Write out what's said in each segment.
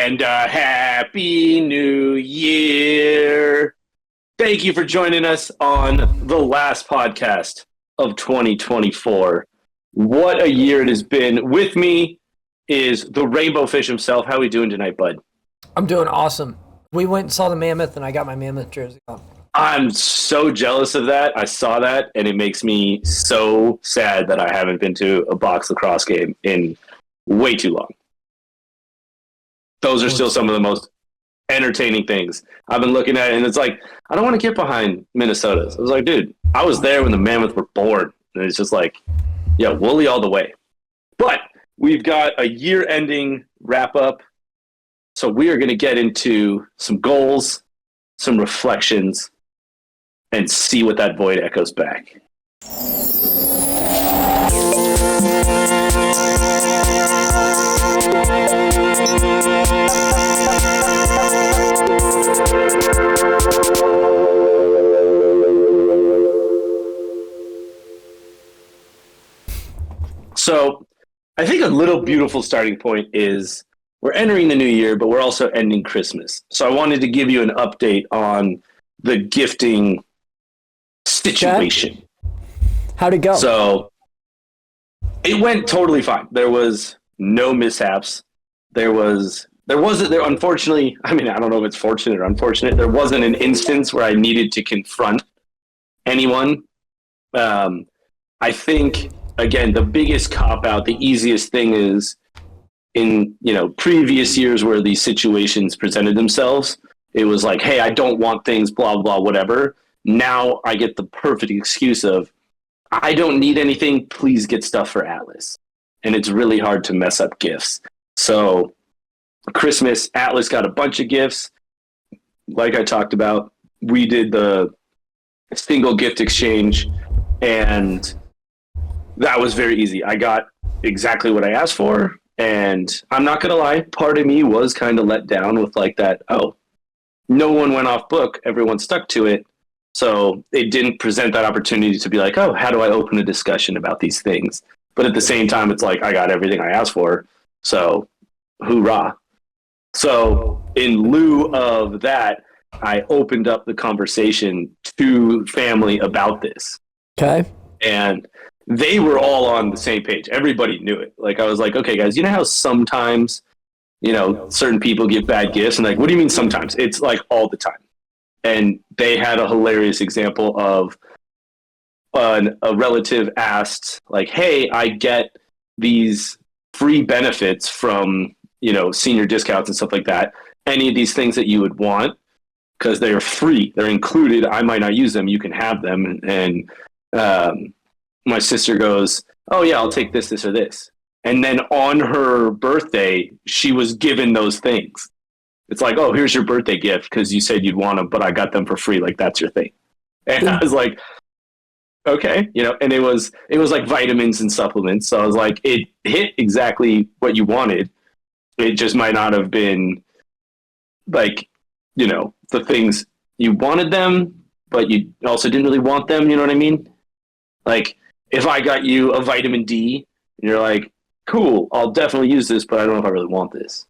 And a happy new year. Thank you for joining us on the last podcast of 2024. What a year it has been. With me is the Rainbow Fisch himself. How are we doing tonight, bud? I'm doing awesome. We went and saw the Mammoth, and I got my Mammoth jersey on. I'm so jealous of that. I saw that, and it makes me so sad that I haven't been to a box lacrosse game in way too long. Those are still some of the most entertaining things I've been looking at, and it's like, I don't want to get behind Minnesota's. I was like, dude, I was there when the Mammoth were born, and it's just like, yeah, Wooly all the way. But we've got a year-ending wrap-up, so we are going to get into some goals, some reflections, and see what that void echoes back. So I think a little beautiful starting point is we're entering the new year, but we're also ending Christmas. So I wanted to give you an update on the gifting situation. Okay. How'd it go? So it went totally fine. There was no mishaps. Unfortunately, I mean, I don't know if it's fortunate or unfortunate. There wasn't an instance where I needed to confront anyone. I think, again, the biggest cop-out, the easiest thing is in, previous years where these situations presented themselves, it was like, hey, I don't want things, blah, blah, whatever. Now I get the perfect excuse of, I don't need anything, please get stuff for Atlas. And it's really hard to mess up gifts. So Christmas, Atlas got a bunch of gifts. Like I talked about, we did the single gift exchange, and that was very easy. I got exactly what I asked for, and I'm not going to lie, part of me was kind of let down with like that, oh, no one went off book, everyone stuck to it. So it didn't present that opportunity to be like, oh, how do I open a discussion about these things? But at the same time, it's like, I got everything I asked for, so hoorah. So in lieu of that, I opened up the conversation to family about this. Okay. And they were all on the same page. Everybody knew it. Like, I was like, okay, guys, you know how sometimes, certain people give bad gifts? And like, what do you mean sometimes? It's like all the time. And they had a hilarious example of a relative asked, like, hey, I get these free benefits from, senior discounts and stuff like that. Any of these things that you would want, because they're free, they're included. I might not use them. You can have them. And my sister goes, oh, yeah, I'll take this, this, or this. And then on her birthday, she was given those things. It's like, oh, here's your birthday gift because you said you'd want them, but I got them for free. Like, that's your thing. And I was like, okay, and it was like vitamins and supplements. So I was like, it hit exactly what you wanted. It just might not have been like, the things you wanted them, but you also didn't really want them. You know what I mean? Like, if I got you a vitamin D and you're like, cool, I'll definitely use this, but I don't know if I really want this.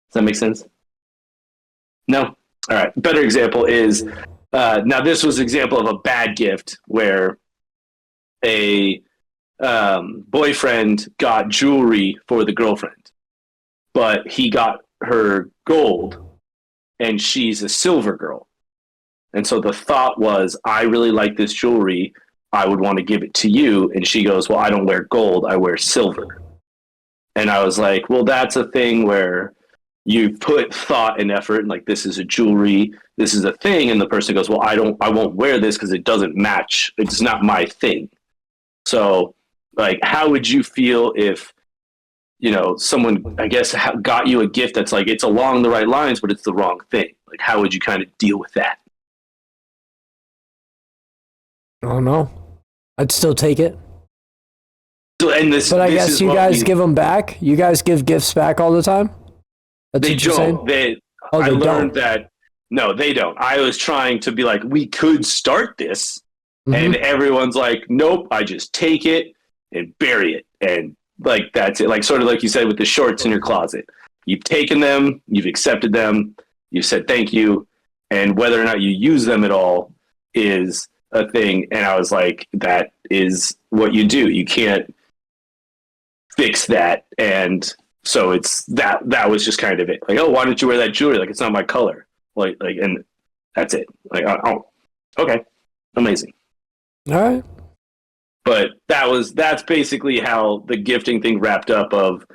Does that make sense? No? All right. Better example is, now this was an example of a bad gift where a boyfriend got jewelry for the girlfriend, but he got her gold and she's a silver girl. And so the thought was, I really like this jewelry. I would want to give it to you. And she goes, well, I don't wear gold. I wear silver. And I was like, well, that's a thing where you put thought and effort, and like, this is a jewelry, this is a thing. And the person goes, well, I won't wear this because it doesn't match. It's not my thing. So like, how would you feel if, someone, I guess, got you a gift that's like, it's along the right lines, but it's the wrong thing? Like, how would you kind of deal with that? I don't know. I'd still take it. So, and this, but I this guess you guys give them back? You guys give gifts back all the time? That's they don't. I learned don't. that, no, they don't. I was trying to be like, we could start this. Mm-hmm. And everyone's like, nope, I just take it and bury it. And like, that's it. Like, sort of like you said with the shorts in your closet. you've taken them, you've accepted them, you've said thank you, and whether or not you use them at all is a thing. And I was like, that is what you do. You can't fix that. And so it's that was just kind of it. Like, oh, why don't you wear that jewelry? Like, it's not my color. Like, and that's it. Like, oh, okay, amazing. All right. But that's basically how the gifting thing wrapped up. Of,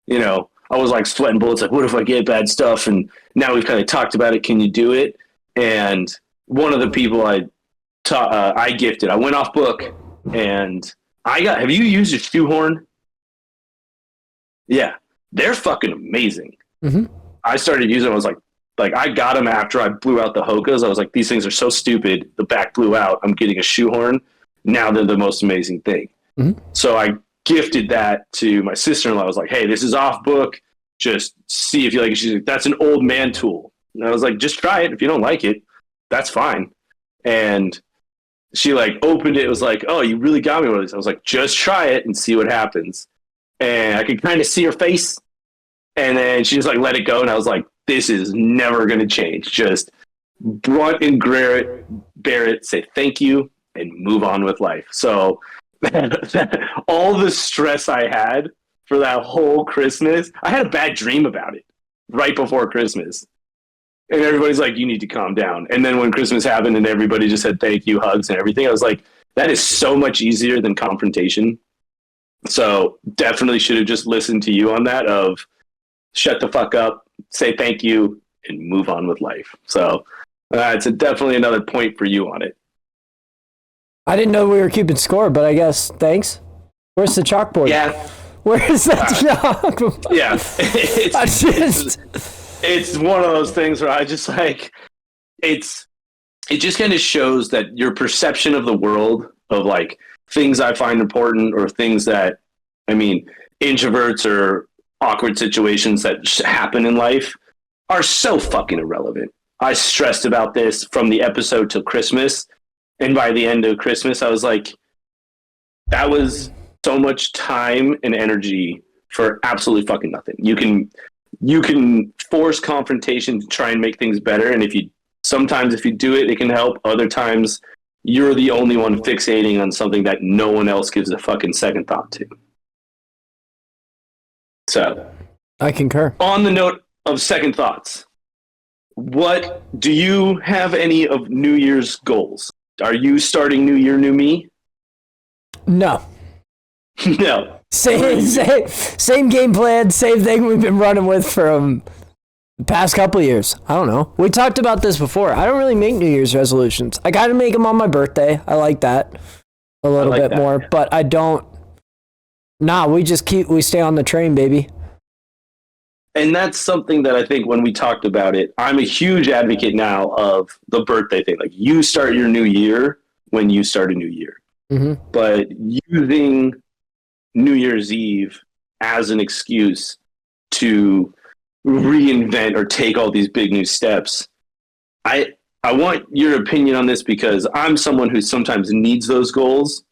you know, I was like sweating bullets. Like, what if I get bad stuff? And now we've kind of talked about it. Can you do it? And one of the people I gifted, I went off book, and have you used a shoehorn? Yeah, they're fucking amazing. Mm-hmm. I started using them. I was like I got them after I blew out the Hokas. I was like, these things are so stupid. The back blew out. I'm getting a shoehorn. Now they're the most amazing thing. Mm-hmm. So I gifted that to my sister-in-law. I was like, hey, this is off book. Just see if you like it. She's like, that's an old man tool. And I was like, just try it. If you don't like it, that's fine. And she like opened it. It was like, oh, you really got me one of these. I was like, just try it and see what happens. And I could kind of see her face. And then she just like let it go. And I was like, this is never going to change. Just brunt and bear it, say thank you, and move on with life. So all the stress I had for that whole Christmas, I had a bad dream about it right before Christmas. And everybody's like, you need to calm down. And then when Christmas happened and everybody just said thank you, hugs and everything, I was like, that is so much easier than confrontation. So definitely should have just listened to you on that of shut the fuck up, say thank you, and move on with life. So it's definitely another point for you on it. I didn't know we were keeping score, but I guess thanks. Where's the chalkboard? Yeah. Where's that chalkboard? Yeah. It's one of those things where I just like, it just kind of shows that your perception of the world, of like things I find important or things that, I mean, introverts or awkward situations that happen in life are so fucking irrelevant. I stressed about this from the episode till Christmas. And by the end of Christmas, I was like, that was so much time and energy for absolutely fucking nothing. You can force confrontation to try and make things better. And sometimes if you do it, it can help. Other times you're the only one fixating on something that no one else gives a fucking second thought to. So I concur. On the note of second thoughts, what do you have any of New Year's goals? Are you starting New Year, New Me? No. No. Same game plan, same thing we've been running with from the past couple of years. I don't know. We talked about this before. I don't really make New Year's resolutions. I got to make them on my birthday. I like that a little bit more, but I don't. Nah, we stay on the train, baby. And that's something that I think when we talked about it, I'm a huge advocate now of the birthday thing. Like, you start your new year when you start a new year. Mm-hmm. But using New Year's Eve as an excuse to reinvent or take all these big new steps, I want your opinion on this, because I'm someone who sometimes needs those goals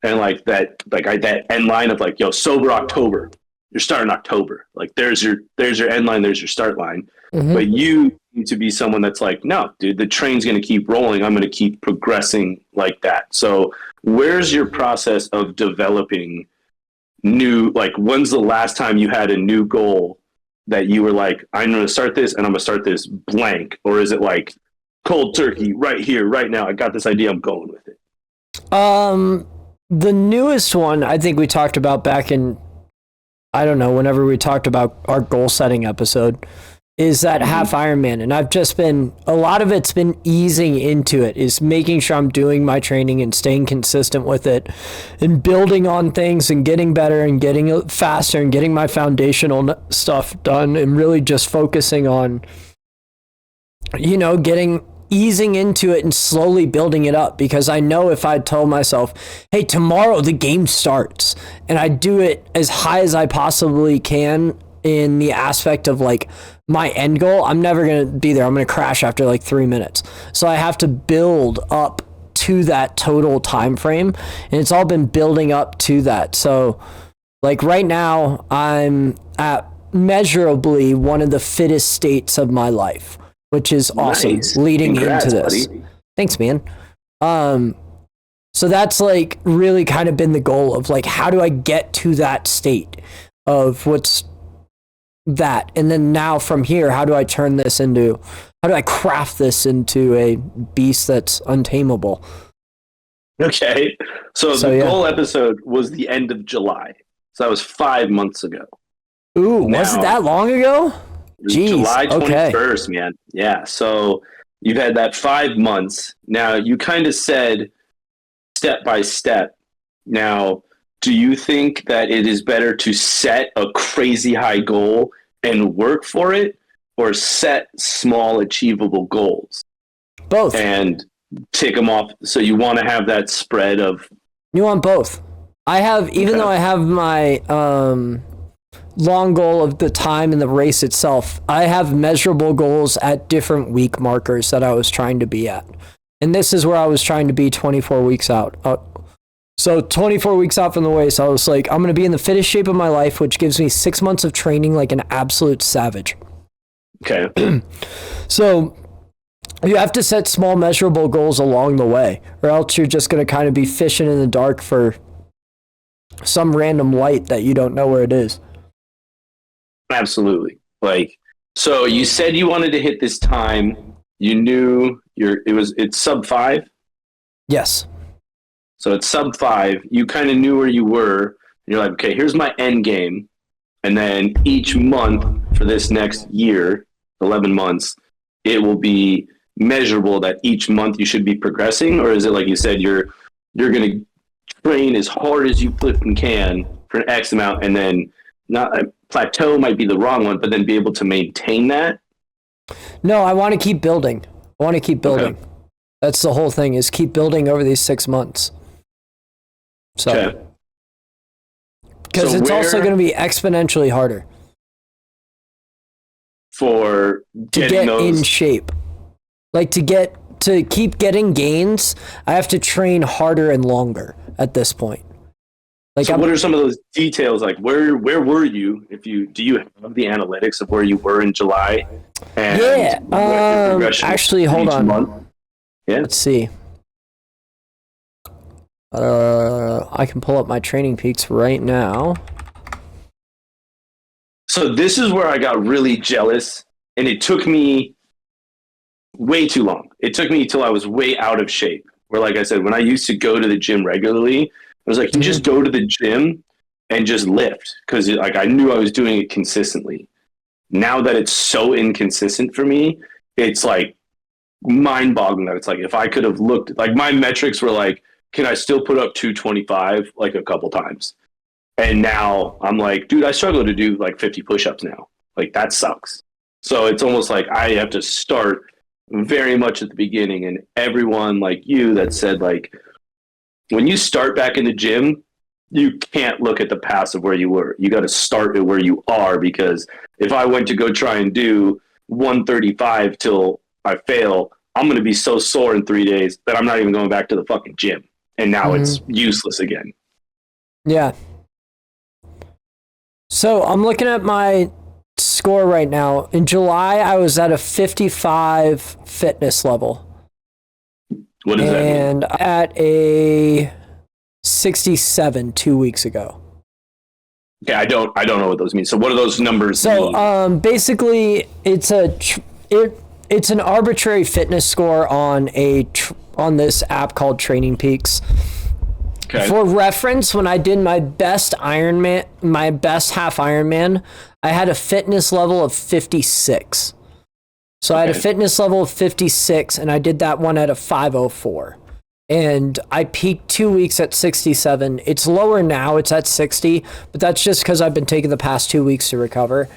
and that end line of like, yo, sober October. You're starting October. Like, there's your end line, there's your start line. Mm-hmm. But you need to be someone that's like, no, dude, the train's going to keep rolling. I'm going to keep progressing like that. So where's your process of developing when's the last time you had a new goal that you were like, I'm going to start this and I'm going to start this blank? Or is it like cold turkey right here, right now? I got this idea. I'm going with it. The newest one I think we talked about back in, I don't know, whenever we talked about our goal setting episode, is that Half-Ironman. And I've just been, a lot of it's been easing into it, is making sure I'm doing my training and staying consistent with it and building on things and getting better and getting faster and getting my foundational stuff done, and really just focusing on, easing into it and slowly building it up. Because I know if I told myself, hey, tomorrow the game starts, and I do it as high as I possibly can in the aspect of like my end goal, I'm never going to be there. I'm going to crash after like 3 minutes. So I have to build up to that total time frame, and it's all been building up to that. So like right now I'm at measurably one of the fittest states of my life, which is awesome. Nice. Leading Congrats, into this. buddy. Thanks, man. So that's like really kind of been the goal of like, how do I get to that state of what's that? And then now from here, how do I craft this into a beast that's untamable? Okay. So the goal episode was the end of July. So that was 5 months ago. Ooh, was it that long ago? Jeez, July 21st, man. Yeah. So you've had that 5 months. Now you kind of said step by step. Now, do you think that it is better to set a crazy high goal and work for it, or set small achievable goals? Both. And tick them off. So you want to have that spread of... You want both. I have, even though I have my long goal of the time in the race itself, I have measurable goals at different week markers that I was trying to be at. And this is where I was trying to be 24 weeks out. So 24 weeks out from the race, I was like, I'm going to be in the fittest shape of my life, which gives me 6 months of training like an absolute savage. Okay. So you have to set small measurable goals along the way, or else you're just going to kind of be fishing in the dark for some random light that you don't know where it is. Absolutely. Like, so you said you wanted to hit this time. You knew it's sub 5? Yes. So it's sub 5. You kind of knew where you were. You're like, okay, here's my end game. And then each month for this next year, 11 months, it will be measurable that each month you should be progressing? Or is it like you said, you're going to train as hard as you flipping can for an X amount, and then not a plateau might be the wrong one, but then be able to maintain that? No, I want to keep building. Okay. That's the whole thing, is keep building over these 6 months. So, because it's also going to be exponentially harder for to get in shape. Like to keep getting gains, I have to train harder and longer at this point. Like, so what are some of those details? Like, where were you? Do you have the analytics of where you were in July? And actually, hold on. Month? Yeah. Let's see. I can pull up my training peaks right now. So this is where I got really jealous, and it took me way too long. It took me till I was way out of shape. Where, like I said, when I used to go to the gym regularly, I was like, you just go to the gym and just lift, because like I knew I was doing it consistently. Now that it's so inconsistent for me, it's like mind-boggling that it's like, if I could have looked, like my metrics were like, can I still put up 225 like a couple times? And now I'm like, dude, I struggle to do like 50 push-ups now. Like, that sucks. So it's almost like I have to start very much at the beginning. And everyone like you that said, like, when you start back in the gym, you can't look at the past of where you were. You got to start at where you are, because if I went to go try and do 135 till I fail, I'm going to be so sore in 3 days that I'm not even going back to the fucking gym. And now it's useless again. Yeah. So I'm looking at my score right now. In July, I was at a 55 fitness level. What does that mean? And at a 67 2 weeks ago. Okay, I don't know what those mean. So what do those numbers mean? So basically, it's an arbitrary fitness score on this app called Training Peaks. Okay. For reference, when I did my best Ironman, my best half Ironman, I had a fitness level of 56. So I had a fitness level of 56, and I did that one at a 504. And I peaked 2 weeks at 67. It's lower now, it's at 60, but that's just because I've been taking the past 2 weeks to recover,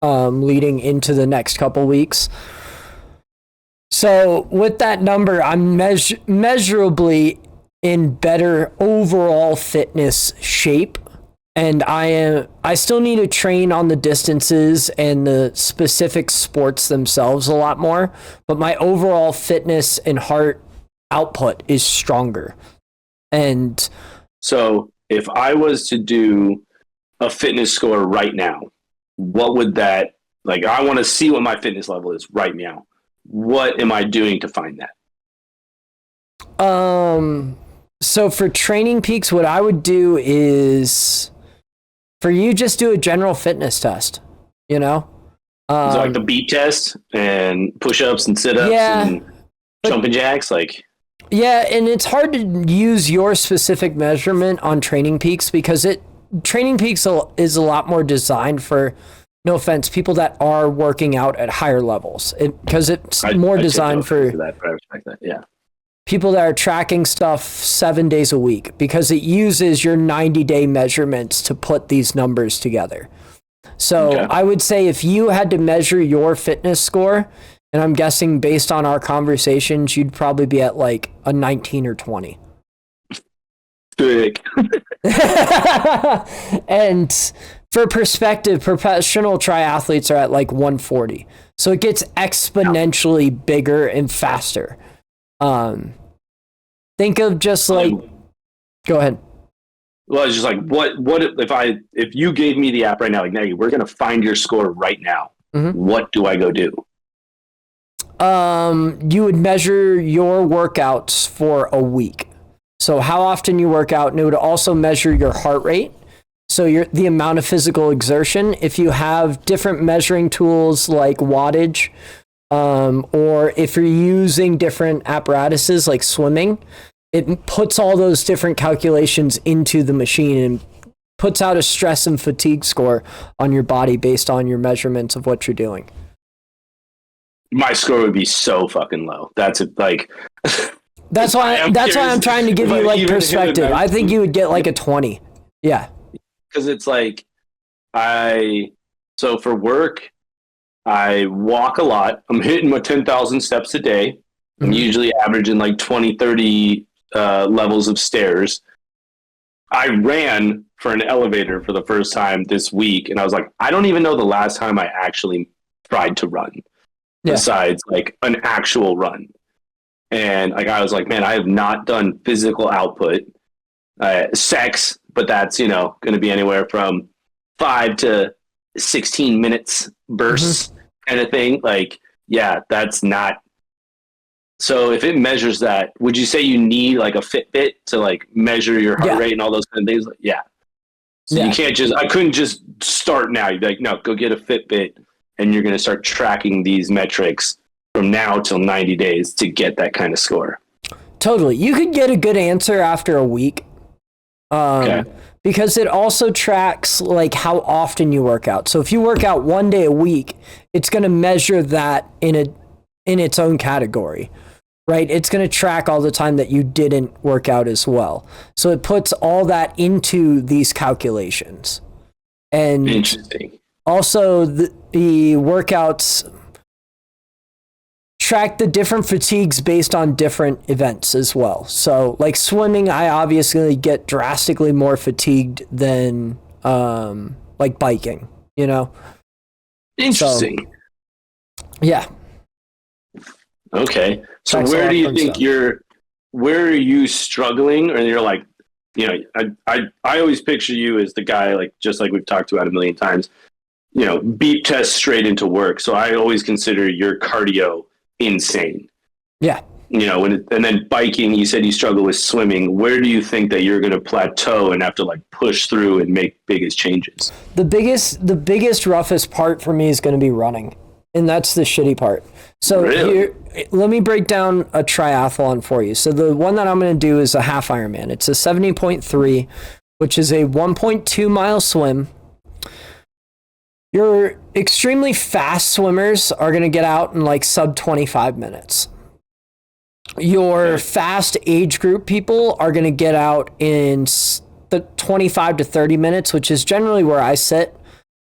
leading into the next couple weeks. So with that number, I'm measurably in better overall fitness shape. And I still need to train on the distances and the specific sports themselves a lot more, but my overall fitness and heart output is stronger. And so if I was to do a fitness score right now, what would that, like, I want to see what my fitness level is right now. What am I doing to find that? So for Training Peaks, what I would do is, for you, just do a general fitness test, you know? So like the beat test and push-ups and sit-ups and jumping jacks, like. Yeah, and it's hard to use your specific measurement on Training Peaks because Training Peaks is a lot more designed for, no offense, people that are working out at higher levels. Because it's more designed for that, but I respect that. Yeah. People that are tracking stuff 7 days a week, because it uses your 90-day measurements to put these numbers together. So okay. I would say if you had to measure your fitness score, and I'm guessing based on our conversations, you'd probably be at like a 19 or 20. Big. And for perspective, professional triathletes are at like 140. So it gets exponentially bigger and faster. Think of just like, go ahead. Well, it's just like, what if you gave me the app right now, like, Nagy, we're going to find your score right now. Mm-hmm. What do I go do? You would measure your workouts for a week. So how often you work out, and it would also measure your heart rate. So the amount of physical exertion. If you have different measuring tools like wattage, or if you're using different apparatuses like swimming, it puts all those different calculations into the machine and puts out a stress and fatigue score on your body based on your measurements of what you're doing. My score would be so fucking low. That's why I'm trying to give you like perspective. I think you would get like a 20. Yeah. Because it's like, so for work, I walk a lot. I'm hitting my 10,000 steps a day. I'm usually averaging like 20, 30 levels of stairs. I ran for an elevator for the first time this week, and I was like, I don't even know the last time I actually tried to run, besides like an actual run. And like I was like, man, I have not done physical output, sex, but that's going to be anywhere from 5 to 16 minutes bursts kind of thing. Like, yeah, that's not. So if it measures that, would you say you need like a Fitbit to like measure your heart rate and all those kind of things? Like, yeah. So you can't I couldn't just start now. You'd be like, no, go get a Fitbit and you're going to start tracking these metrics from now till 90 days to get that kind of score. Totally. You could get a good answer after a week. Because it also tracks like how often you work out. So if you work out 1 day a week, it's going to measure that in its own category, right? It's going to track all the time that you didn't work out as well. So it puts all that into these calculations. And interesting. Also the workouts track the different fatigues based on different events as well. So like swimming, I obviously get drastically more fatigued than like biking, Interesting. So, yeah. Okay. So where do you think where are you struggling? Or you're like, I always picture you as the guy, like, just like we've talked about a million times, beep test straight into work. So I always consider your cardio insane. Yeah. And then biking, you said you struggle with swimming. Where do you think that you're going to plateau and have to like push through and make biggest changes? The biggest roughest part for me is going to be running. And that's the shitty part. So here, let me break down a triathlon for you. So the one that I'm going to do is a Half-Ironman. It's a 70.3, which is a 1.2 mile swim. Your extremely fast swimmers are going to get out in like sub 25 minutes. Your fast age group people are going to get out in the 25 to 30 minutes, which is generally where I sit.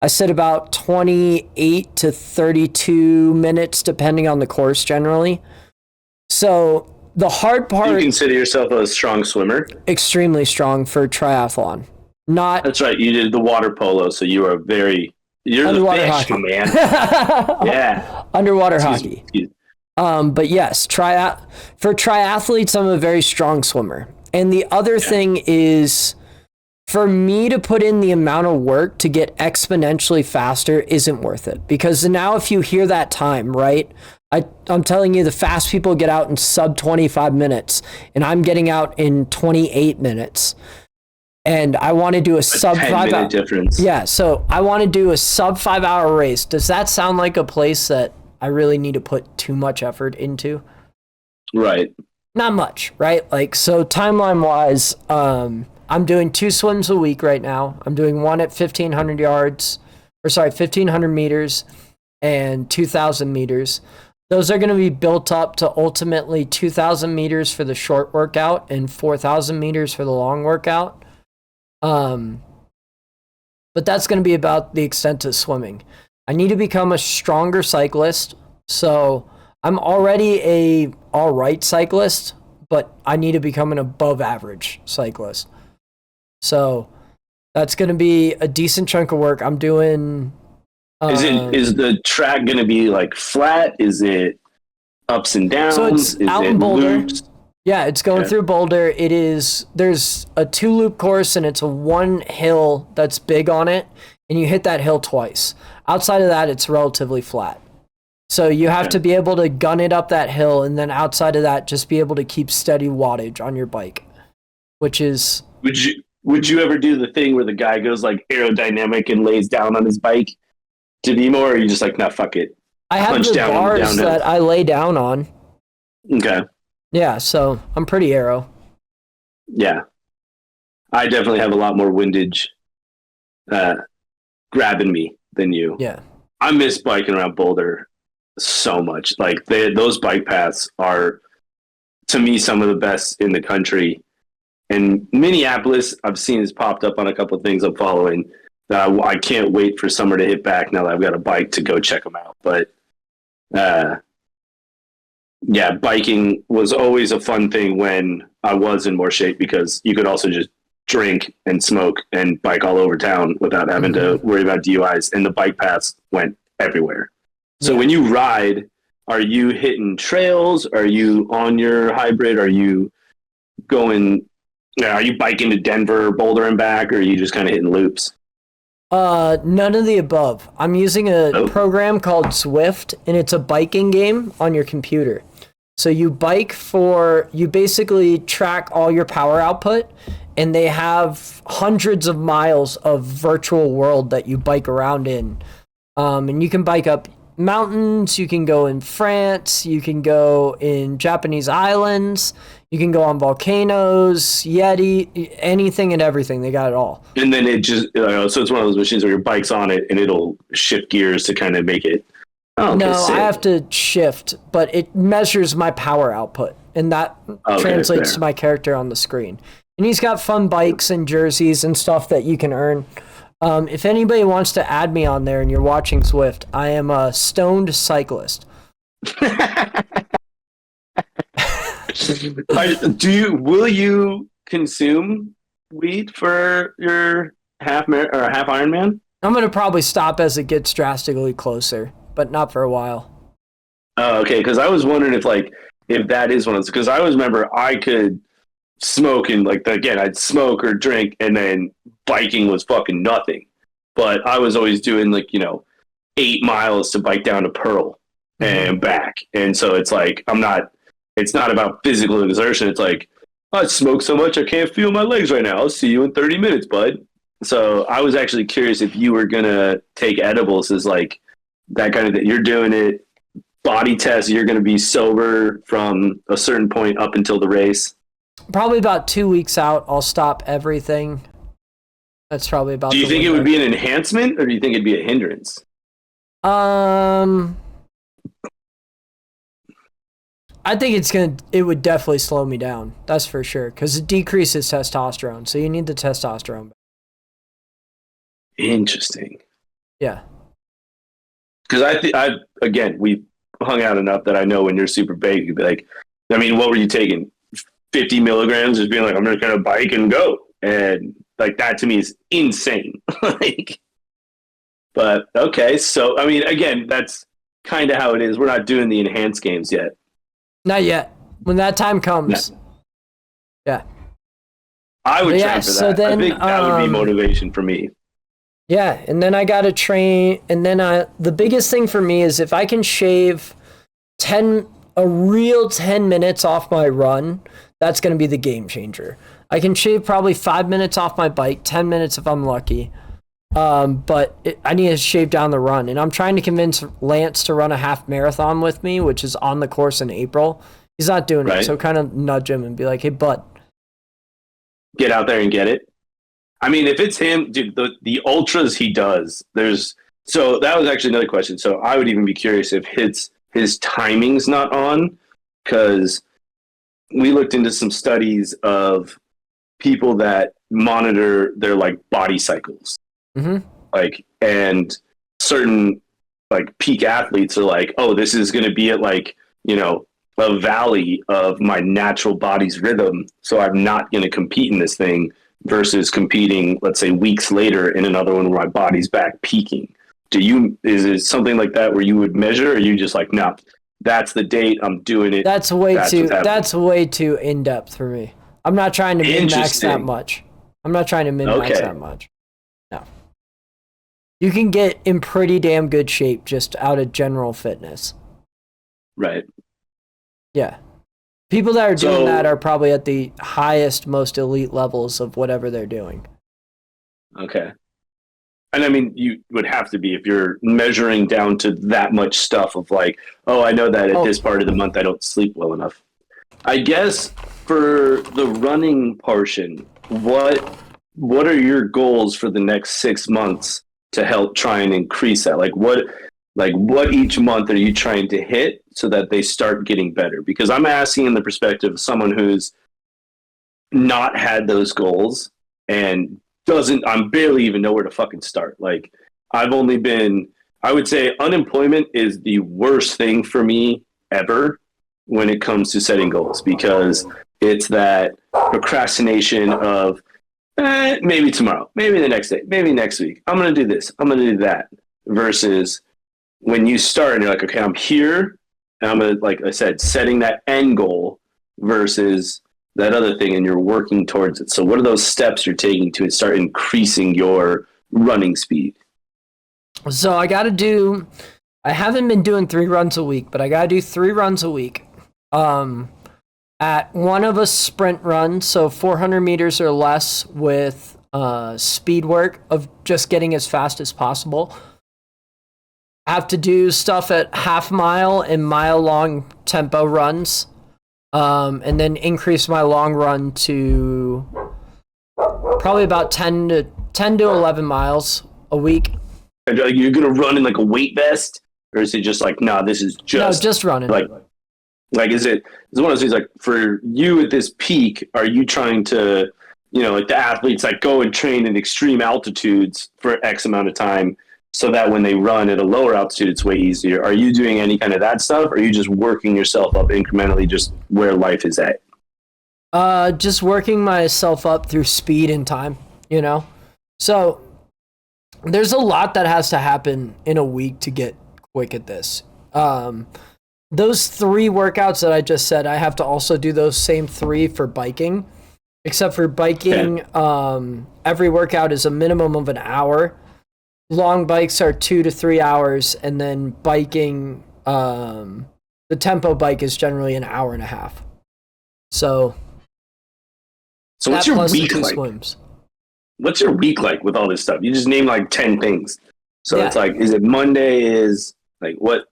I sit about 28 to 32 minutes, depending on the course generally. So the hard part... Do you consider yourself a strong swimmer? Extremely strong for triathlon. That's right. You did the water polo, so you are you're underwater the fish, hockey. Man. Yeah. Underwater hockey. But yes, for triathletes, I'm a very strong swimmer. And the other thing is for me to put in the amount of work to get exponentially faster isn't worth it. Because now if you hear that time, right? I'm telling you, the fast people get out in sub 25 minutes, and I'm getting out in 28 minutes. And I want to do a sub 5 hour difference. Yeah, so I want to do a sub 5 hour race. Does that sound like a place that I really need to put too much effort into? Right. Not much, right? Like, so timeline wise, I'm doing 2 swims a week right now. I'm doing one at 1,500 meters and 2,000 meters. Those are going to be built up to ultimately 2,000 meters for the short workout and 4,000 meters for the long workout. But that's going to be about the extent of swimming. I need to become a stronger cyclist. So I'm already a all right cyclist, but I need to become an above average cyclist. So that's going to be a decent chunk of work. I'm doing. Is the track going to be like flat? Is it ups and downs? So it's is out it in Boulder. loops? Yeah, it's going through Boulder. There's a 2-loop course, and it's a 1 hill that's big on it, and you hit that hill twice. Outside of that, it's relatively flat. So you have to be able to gun it up that hill, and then outside of that, just be able to keep steady wattage on your bike, which is... Would you ever do the thing where the guy goes like aerodynamic and lays down on his bike to be more, or are you just like, nah, fuck it? I have the bars that I lay down on. Okay. Yeah, so I'm pretty aero. Yeah. I definitely have a lot more windage grabbing me than you. Yeah. I miss biking around Boulder so much. Like those bike paths are, to me, some of the best in the country. And Minneapolis, I've seen has popped up on a couple of things I'm following that I can't wait for summer to hit back now that I've got a bike to go check them out. But yeah, biking was always a fun thing when I was in more shape because you could also just drink and smoke and bike all over town without having to worry about DUIs. And the bike paths went everywhere. So when you ride, are you hitting trails? Are you on your hybrid? Are you going... Are you biking to Denver, Boulder, and back, or are you just kind of hitting loops? None of the above. I'm using a program called Zwift, and it's a biking game on your computer. So you basically track all your power output, and they have hundreds of miles of virtual world that you bike around in. And you can bike up mountains, you can go in France, you can go in Japanese islands, you can go on volcanoes, Yeti, anything and everything. They got it all. And then it just, so it's one of those machines where your bike's on it and it'll shift gears to kind of make it. Oh, okay, I have to shift, but it measures my power output, and that translates to my character on the screen. And he's got fun bikes and jerseys and stuff that you can earn. If anybody wants to add me on there and you're watching Zwift, I am a stoned cyclist. Will you consume weed for your Half-Ironman? I'm going to probably stop as it gets drastically closer, but not for a while. Oh, okay. Because I was wondering if that is one of those, because I always remember I could smoke and I'd smoke or drink and then biking was fucking nothing. But I was always doing 8 miles to bike down to Pearl and back. And so it's like, it's not about physical exertion. It's like, I smoke so much I can't feel my legs right now. I'll see you in 30 minutes, bud. So I was actually curious if you were going to take edibles as that kind of thing. You're doing it, body test, you're going to be sober from a certain point up until the race. Probably about 2 weeks out, I'll stop everything. That's probably about. Do you think it would be an enhancement, or do you think it'd be a hindrance? I think it would definitely slow me down. That's for sure, because it decreases testosterone, so you need the testosterone. Interesting. Yeah. Because we've hung out enough that I know when you're super big, you'd be like, I mean, what were you taking? 50 milligrams, just being like, I'm just gonna bike and go, and that to me is insane. But okay, so I mean, again, that's kind of how it is. We're not doing the enhanced games yet. Not yet. When that time comes. No. Yeah. I would Yeah, train for that. so then, I think that would be motivation for me. Yeah, and then I gotta train, and then the biggest thing for me is if I can shave a real 10 minutes off my run, that's gonna be the game changer. I can shave probably 5 minutes off my bike, 10 minutes if I'm lucky. But I need to shave down the run, and I'm trying to convince Lance to run a half marathon with me, which is on the course in April. He's not doing it, so kind of nudge him and be like, "Hey, bud, get out there and get it." I mean, if it's him, dude, the ultras he does, so that was actually another question. So I would even be curious if his timing's not on, because we looked into some studies of people that monitor their like body cycles. Mm-hmm. Like, and certain like peak athletes are like, oh, this is going to be at like, a valley of my natural body's rhythm. So I'm not going to compete in this thing versus competing, let's say, weeks later in another one where my body's back peaking. Is it something like that where you would measure, or are you just like, no, that's the date, I'm doing it? That's way too in depth for me. I'm not trying to min-max that much. No. You can get in pretty damn good shape just out of general fitness. Right. Yeah. People that are doing that are probably at the highest, most elite levels of whatever they're doing. Okay. And I mean, you would have to be if you're measuring down to that much stuff of like, oh, I know that at this part of the month I don't sleep well enough. I guess for the running portion, what are your goals for the next 6 months to help try and increase that? Like what each month are you trying to hit so that they start getting better? Because I'm asking in the perspective of someone who's not had those goals and I'm barely even know where to fucking start. Like I would say unemployment is the worst thing for me ever when it comes to setting goals, because it's that procrastination of maybe tomorrow, maybe the next day, maybe next week, I'm going to do this, I'm going to do that, versus when you start and you're like, okay, I'm here and I'm going to, like I said, setting that end goal versus that other thing, and you're working towards it. So what are those steps you're taking to start increasing your running speed? So I haven't been doing 3 runs a week, but I got to do 3 runs a week. At one of a sprint run, so 400 meters or less with speed work of just getting as fast as possible. I have to do stuff at half mile and mile long tempo runs. And then increase my long run to probably about 10 to 11 miles a week. You're going to run in like a weight vest, or is it just like, this is just running. Like, is it one of those things like for you at this peak, are you trying to, like the athletes like go and train in extreme altitudes for X amount of time so that when they run at a lower altitude, it's way easier? Are you doing any kind of that stuff? Or are you just working yourself up incrementally just where life is at? Just working myself up through speed and time, So there's a lot that has to happen in a week to get quick at this. Those 3 workouts that I just said, I have to also do those same 3 for biking. Except for biking, every workout is a minimum of an hour. Long bikes are 2 to 3 hours, and then biking, the tempo bike is generally an hour and a half. So what's your week like? Swims. What's your week like with all this stuff? You just name like 10 things. So it's like, is it Monday? Is like what?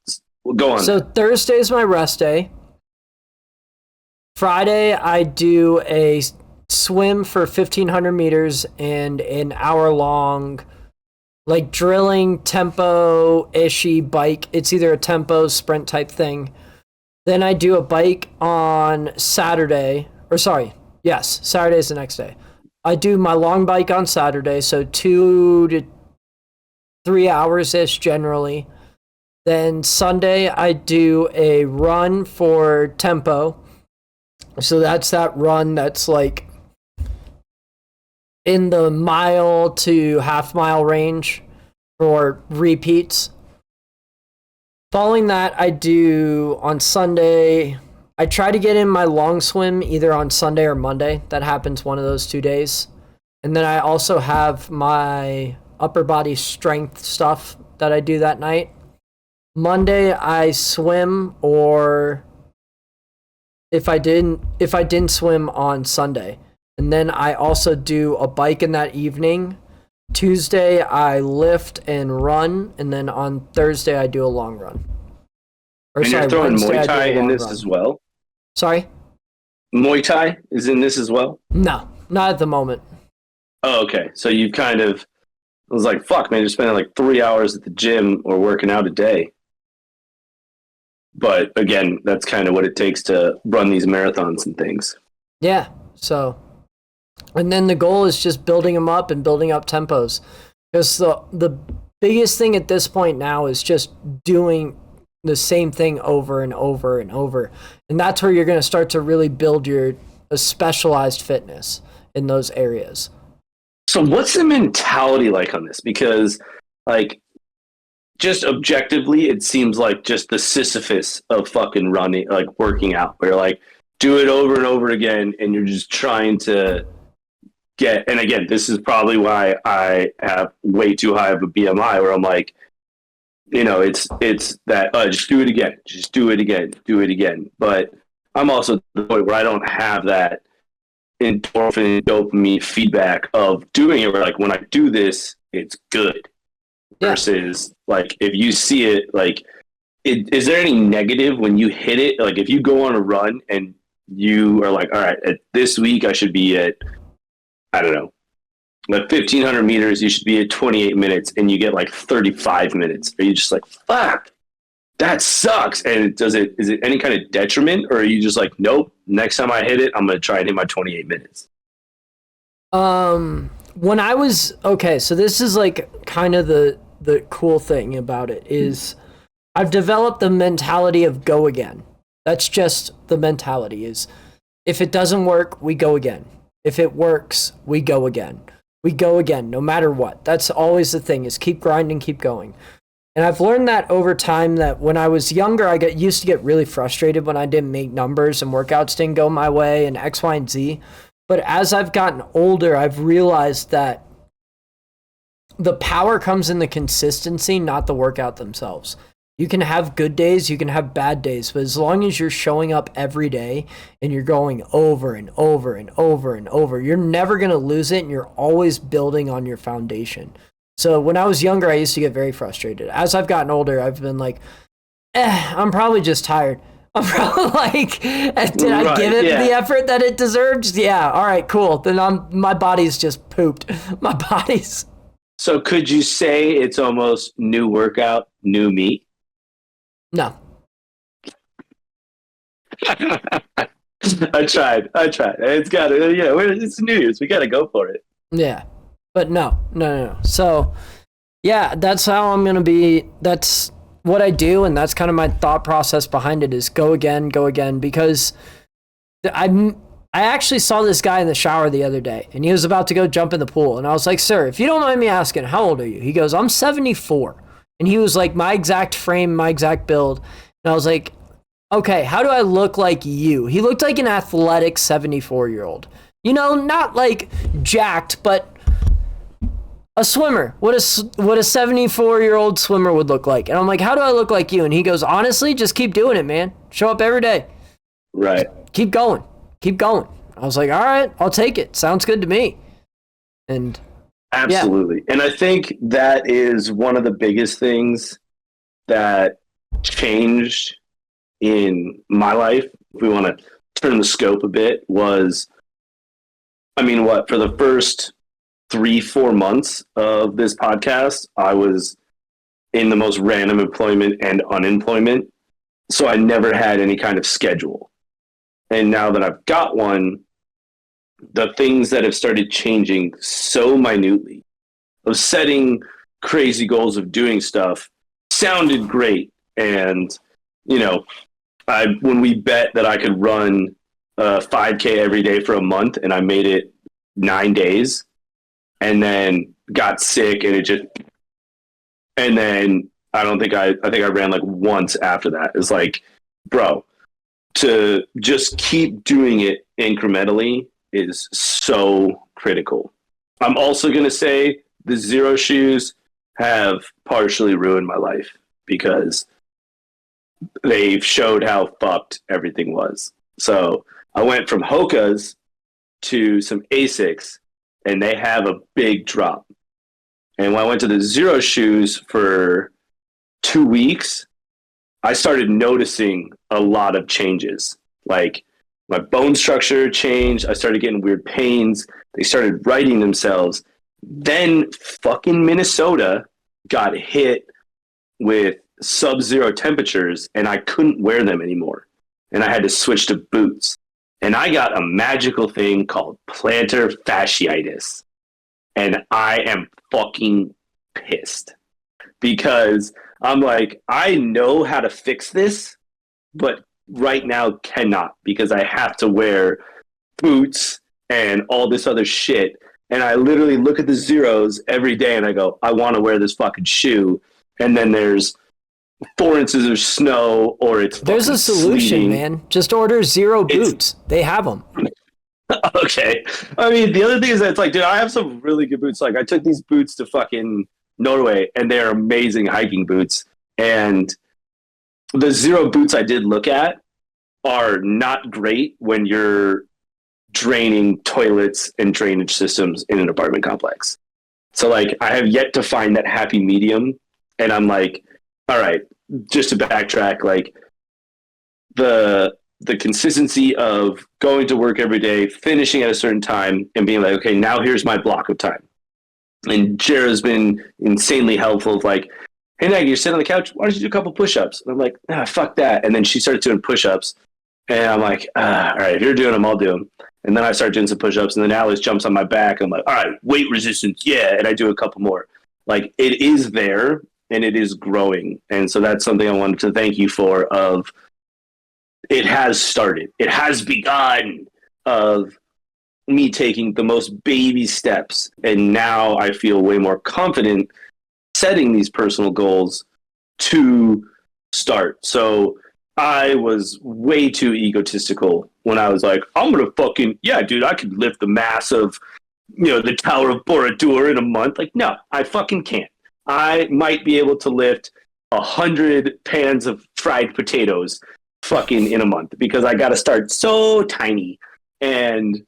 Go on. So Thursday is my rest day. Friday, I do a swim for 1,500 meters and an hour long, like drilling tempo-ishy bike. It's either a tempo sprint type thing. Then I do a bike on Saturday, Saturday is the next day. I do my long bike on Saturday, so 2 to 3 hours-ish generally. Then Sunday, I do a run for tempo. So that's that run that's like in the mile to half mile range for repeats. Following that, on Sunday, I try to get in my long swim either on Sunday or Monday. That happens one of those 2 days. And then I also have my upper body strength stuff that I do that night. Monday I swim, or if I didn't swim on Sunday. And then I also do a bike in that evening. Tuesday I lift and run, and then on Thursday I do a long run. Or, and you're throwing Muay Thai in this as well? Sorry? Muay Thai is in this as well? No, not at the moment. Oh, okay. So you kind of, I was like, fuck, man, you're spending like 3 hours at the gym or working out a day. But again, that's kind of what it takes to run these marathons and things. Yeah. So, and then the goal is just building them up and building up tempos. Because the biggest thing at this point now is just doing the same thing over and over and over. And that's where you're going to start to really build a specialized fitness in those areas. So what's the mentality like on this? Because like, just objectively, it seems like just the Sisyphus of fucking running, like working out, where like do it over and over again. And you're just trying to get, and again, this is probably why I have way too high of a BMI, where I'm like, you know, it's that just do it again. But I'm also at the point where I don't have that endorphin dopamine feedback of doing it. Where like when I do this, it's good. Versus like if you see it, like, is there any negative when you hit it? Like if you go on a run and you are like, all right, this week I should be at, I don't know, like 1,500 meters, you should be at 28 minutes, and you get like 35 minutes. Are you just like, fuck, that sucks? And is it any kind of detriment, or are you just like, nope, next time I hit it, I'm going to try and hit my 28 minutes? When I was, okay, so this is like kind of the cool thing about it is I've developed the mentality of go again. That's just the mentality is if it doesn't work, we go again. If it works, we go again. We go again, no matter what. That's always the thing is keep grinding, keep going. And I've learned that over time that when I was younger, I used to get really frustrated when I didn't make numbers and workouts didn't go my way and X, Y, and Z. But as I've gotten older, I've realized that the power comes in the consistency, not the workout themselves. You can have good days, you can have bad days, but as long as you're showing up every day and you're going over and over and over and over, you're never going to lose it, and you're always building on your foundation. So when I was younger, I used to get very frustrated. As I've gotten older, I've been like, I'm probably just tired. I'm probably like, did I give it the effort that it deserved? Yeah, all right, cool. Then my body's just pooped. My body's... So could you say it's almost new workout, new me? No. I tried. It's got to, it's New Year's. We got to go for it. Yeah. But no. So, yeah, that's how I'm going to be. That's what I do. And that's kind of my thought process behind it is go again, because I actually saw this guy in the shower the other day and he was about to go jump in the pool. And I was like, sir, if you don't mind me asking, how old are you? He goes, I'm 74. And he was like my exact frame, my exact build. And I was like, okay, how do I look like you? He looked like an athletic 74-year-old. You know, not like jacked, but a swimmer. What a 74-year-old swimmer would look like. And I'm like, how do I look like you? And he goes, honestly, just keep doing it, man. Show up every day. Right. Keep going. I was like, all right, I'll take it. Sounds good to me. And absolutely. Yeah. And I think that is one of the biggest things that changed in my life, if we want to turn the scope a bit, was, I mean, for the first 3-4 months of this podcast, I was in the most random employment and unemployment. So I never had any kind of schedule. And now that I've got one, the things that have started changing so minutely, of setting crazy goals of doing stuff, sounded great. And, you know, when we bet that I could run 5K every day for a month, and I made it 9 days, and then got sick, and then I think I ran like once after that. It's like, bro, to just keep doing it incrementally is so critical. I'm also going to say the zero shoes have partially ruined my life because they've showed how fucked everything was. So I went from Hoka's to some Asics, and they have a big drop. And when I went to the zero shoes for 2 weeks, I started noticing a lot of changes. Like my bone structure changed. I started getting weird pains. They started righting themselves. Then fucking Minnesota got hit with sub-zero temperatures, and I couldn't wear them anymore. And I had to switch to boots. And I got a magical thing called plantar fasciitis. And I am fucking pissed because I'm like, I know how to fix this, but right now cannot because I have to wear boots and all this other shit. And I literally look at the zeros every day and I go, I want to wear this fucking shoe. And then there's 4 inches of snow or there's a solution, sleeting. Man. Just order zero boots. They have them. Okay. I mean, the other thing is that it's like, dude, I have some really good boots. Like I took these boots to fucking Norway and they're amazing hiking boots. And the zero boots I did look at are not great when you're draining toilets and drainage systems in an apartment complex. So like I have yet to find that happy medium. And I'm like, all right, just to backtrack, like the consistency of going to work every day, finishing at a certain time, and being like, okay, now here's my block of time. And Jara's been insanely helpful. Of like, hey, Nagy, you're sitting on the couch. Why don't you do a couple push-ups? And I'm like, fuck that. And then she started doing push-ups. And I'm like, all right, if you're doing them, I'll do them. And then I start doing some push-ups. And then Alice jumps on my back. I'm like, all right, weight resistance. Yeah. And I do a couple more. Like, it is there, and it is growing. And so that's something I wanted to thank you for of it has started. It has begun of me taking the most baby steps. And now I feel way more confident setting these personal goals to start. So I was way too egotistical when I was like, I'm going to fucking, yeah, dude, I could lift the mass of, the Tower of Borobudur in a month. Like, no, I fucking can't. I might be able to lift 100 pans of fried potatoes fucking in a month because I got to start so tiny. And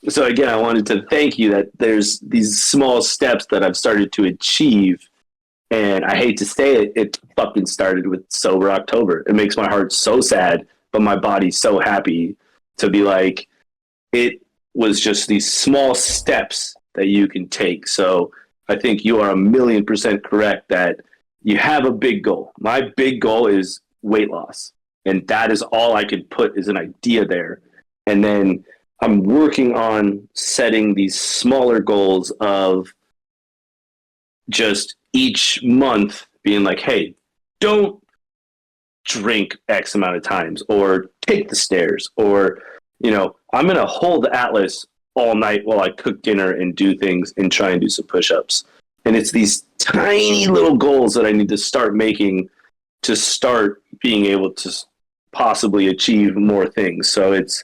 so again, I wanted to thank you that there's these small steps that I've started to achieve. And I hate to say it, it fucking started with Sober October. It makes my heart so sad, but my body's so happy to be like, it was just these small steps that you can take. So I think you are 1,000,000% correct that you have a big goal. My big goal is weight loss. And that is all I could put as an idea there. And then I'm working on setting these smaller goals of just each month being like, hey, don't drink X amount of times or take the stairs or, I'm going to hold Atlas all night while I cook dinner and do things and try and do some push-ups. And it's these tiny little goals that I need to start making to start being able to possibly achieve more things. So it's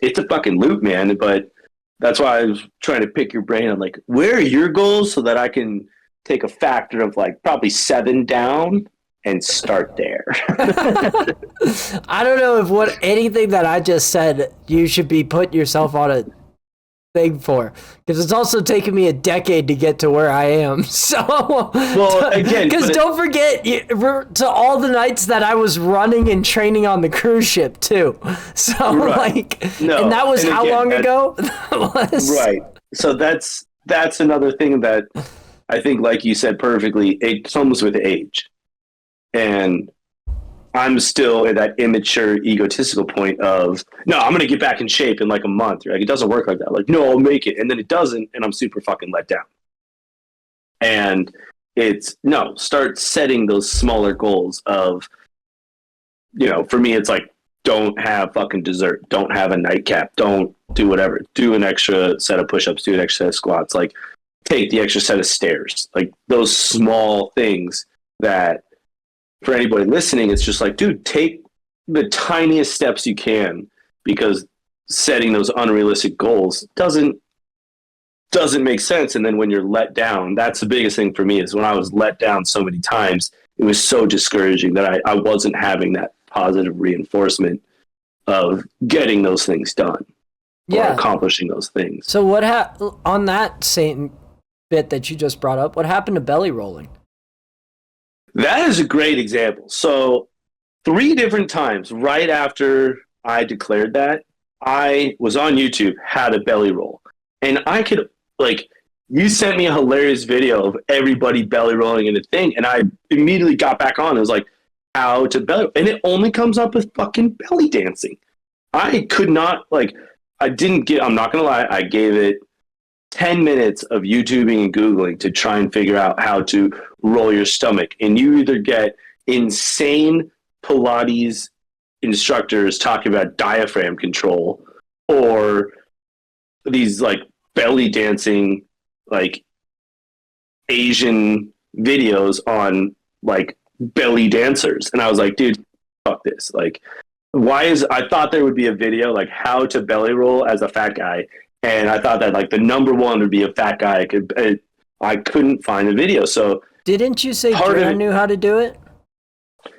a fucking loop, man. But that's why I was trying to pick your brain on like, where are your goals so that I can take a factor of like probably 7 down and start there. I don't know if anything that I just said you should be putting yourself on a thing for, because it's also taken me a decade to get to where I am. So, well, again, because don't forget to all the nights that I was running and training on the cruise ship too. So, and that was how long ago? Right. So that's another thing that I think, like you said perfectly, it comes with age, and I'm still at that immature, egotistical point of, no, I'm going to get back in shape in like a month. Like, it doesn't work like that. Like, no, I'll make it. And then it doesn't, and I'm super fucking let down. And start setting those smaller goals of, for me, it's like, don't have fucking dessert. Don't have a nightcap. Don't do whatever. Do an extra set of push-ups. Do an extra set of squats. Like, take the extra set of stairs. Like, those small things that, for anybody listening, it's just like, dude, take the tiniest steps you can, because setting those unrealistic goals doesn't make sense. And then when you're let down, that's the biggest thing for me, is when I was let down so many times, it was so discouraging that I wasn't having that positive reinforcement of getting those things done or accomplishing those things. So what on that same bit that you just brought up, what happened to belly rolling? That is a great example. So 3 different times right after I declared that, I was on YouTube, how to belly roll. And I could, like, you sent me a hilarious video of everybody belly rolling in a thing, and I immediately got back on. It was like, how to belly, and it only comes up with fucking belly dancing. I could not, like, I'm not gonna lie, I gave it 10 minutes of YouTubing and Googling to try and figure out how to roll your stomach. And you either get insane Pilates instructors talking about diaphragm control, or these like belly dancing, like Asian videos on like belly dancers. And I was like, dude, fuck this. Like, I thought there would be a video like how to belly roll as a fat guy. And I thought that like the number one would be a fat guy. I couldn't find a video. So didn't you say Dara knew how to do it?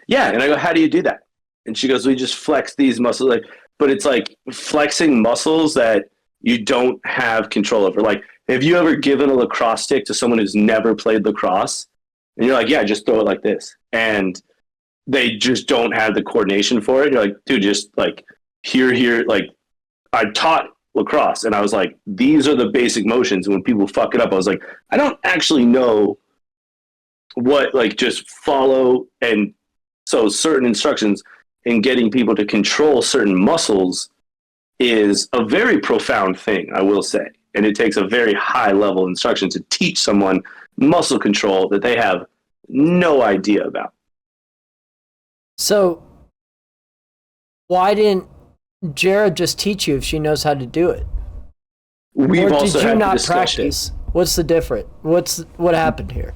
Yeah. And I go, how do you do that? And she goes, we just flex these muscles. Like, but it's like flexing muscles that you don't have control over. Like, have you ever given a lacrosse stick to someone who's never played lacrosse? And you're like, yeah, just throw it like this. And they just don't have the coordination for it. You're like, dude, just like here. Like, I taught lacrosse, and I was like, these are the basic motions. And when people fuck it up, I was like, I don't actually know what, like, just follow. And so certain instructions in getting people to control certain muscles is a very profound thing, I will say. And it takes a very high level instruction to teach someone muscle control that they have no idea about. So why didn't Jara just teach you if she knows how to do it? Or did you not practice? What's the difference? What happened here?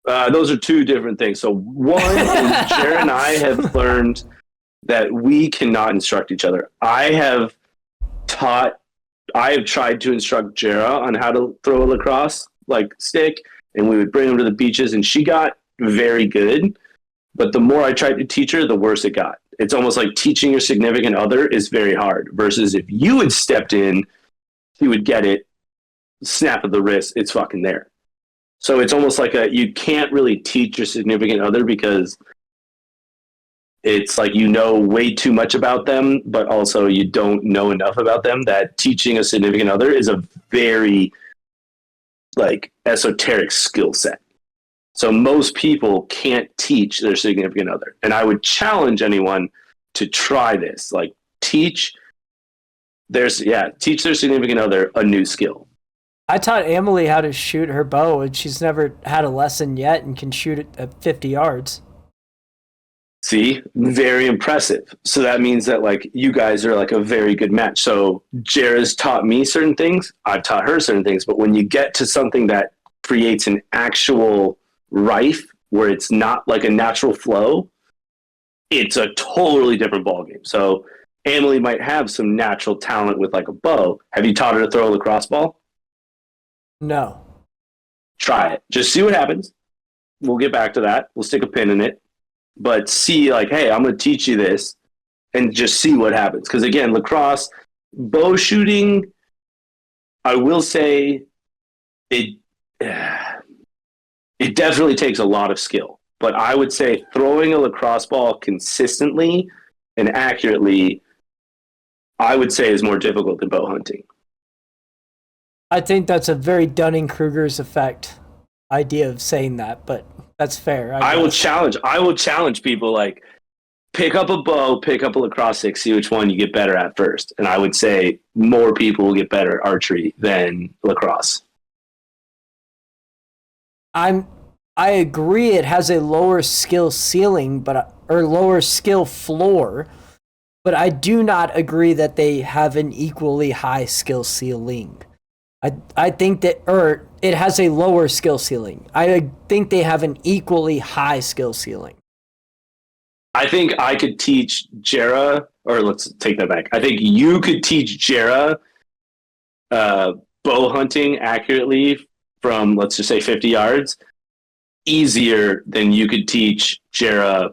Those are 2 different things. So one is Jara and I have learned that we cannot instruct each other. I have tried to instruct Jara on how to throw a lacrosse like stick, and we would bring them to the beaches, and she got very good. But the more I tried to teach her, the worse it got. It's almost like teaching your significant other is very hard, versus if you had stepped in, he would get it, snap of the wrist, it's fucking there. So it's almost like you can't really teach your significant other, because it's like you know way too much about them, but also you don't know enough about them, that teaching a significant other is a very like esoteric skill set. So most people can't teach their significant other. And I would challenge anyone to try this. Like, teach their significant other a new skill. I taught Emily how to shoot her bow, and she's never had a lesson yet and can shoot it at 50 yards. See, very impressive. So that means that like you guys are like a very good match. So Jara's taught me certain things, I've taught her certain things, but when you get to something that creates an actual rife where it's not like a natural flow, it's a totally different ballgame. So Emily might have some natural talent with like a bow. Have you taught her to throw a lacrosse ball? No. Try it. Just see what happens. We'll get back to that. We'll stick a pin in it. But see, like, hey, I'm going to teach you this, and just see what happens. Because again, lacrosse, bow shooting, I will say it definitely takes a lot of skill. But I would say throwing a lacrosse ball consistently and accurately, I would say, is more difficult than bow hunting. I think that's a very Dunning-Kruger's effect idea of saying that, but that's fair. I will challenge people, like, pick up a bow, pick up a lacrosse stick, see which one you get better at first. And I would say more people will get better at archery than lacrosse. I agree it has a lower skill ceiling, or lower skill floor, but I do not agree that they have an equally high skill ceiling. I think that, or it has a lower skill ceiling. I think they have an equally high skill ceiling. I think I could teach Jera, or let's take that back. I think you could teach Jera bow hunting accurately from, let's just say, 50 yards easier than you could teach Jera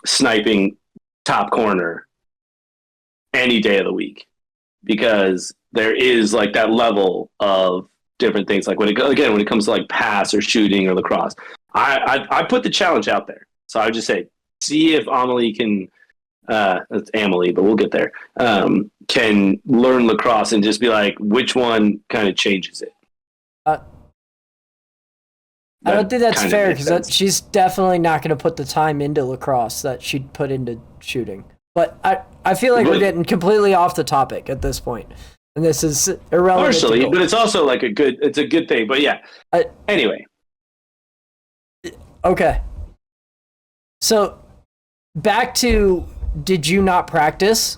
sniping top corner any day of the week, because there is like that level of different things. Like when it comes to like pass or shooting or lacrosse, I put the challenge out there. So I would just say, see if Amelie can, it's Amelie, but we'll get there, can learn lacrosse and just be like, which one kind of changes it. I don't think that's fair, because she's definitely not going to put the time into lacrosse that she'd put into shooting. But I feel like we're getting completely off the topic at this point, and this is irrelevant. Partially, but it's also like it's a good thing. But yeah. Anyway. Okay. So back to, did you not practice?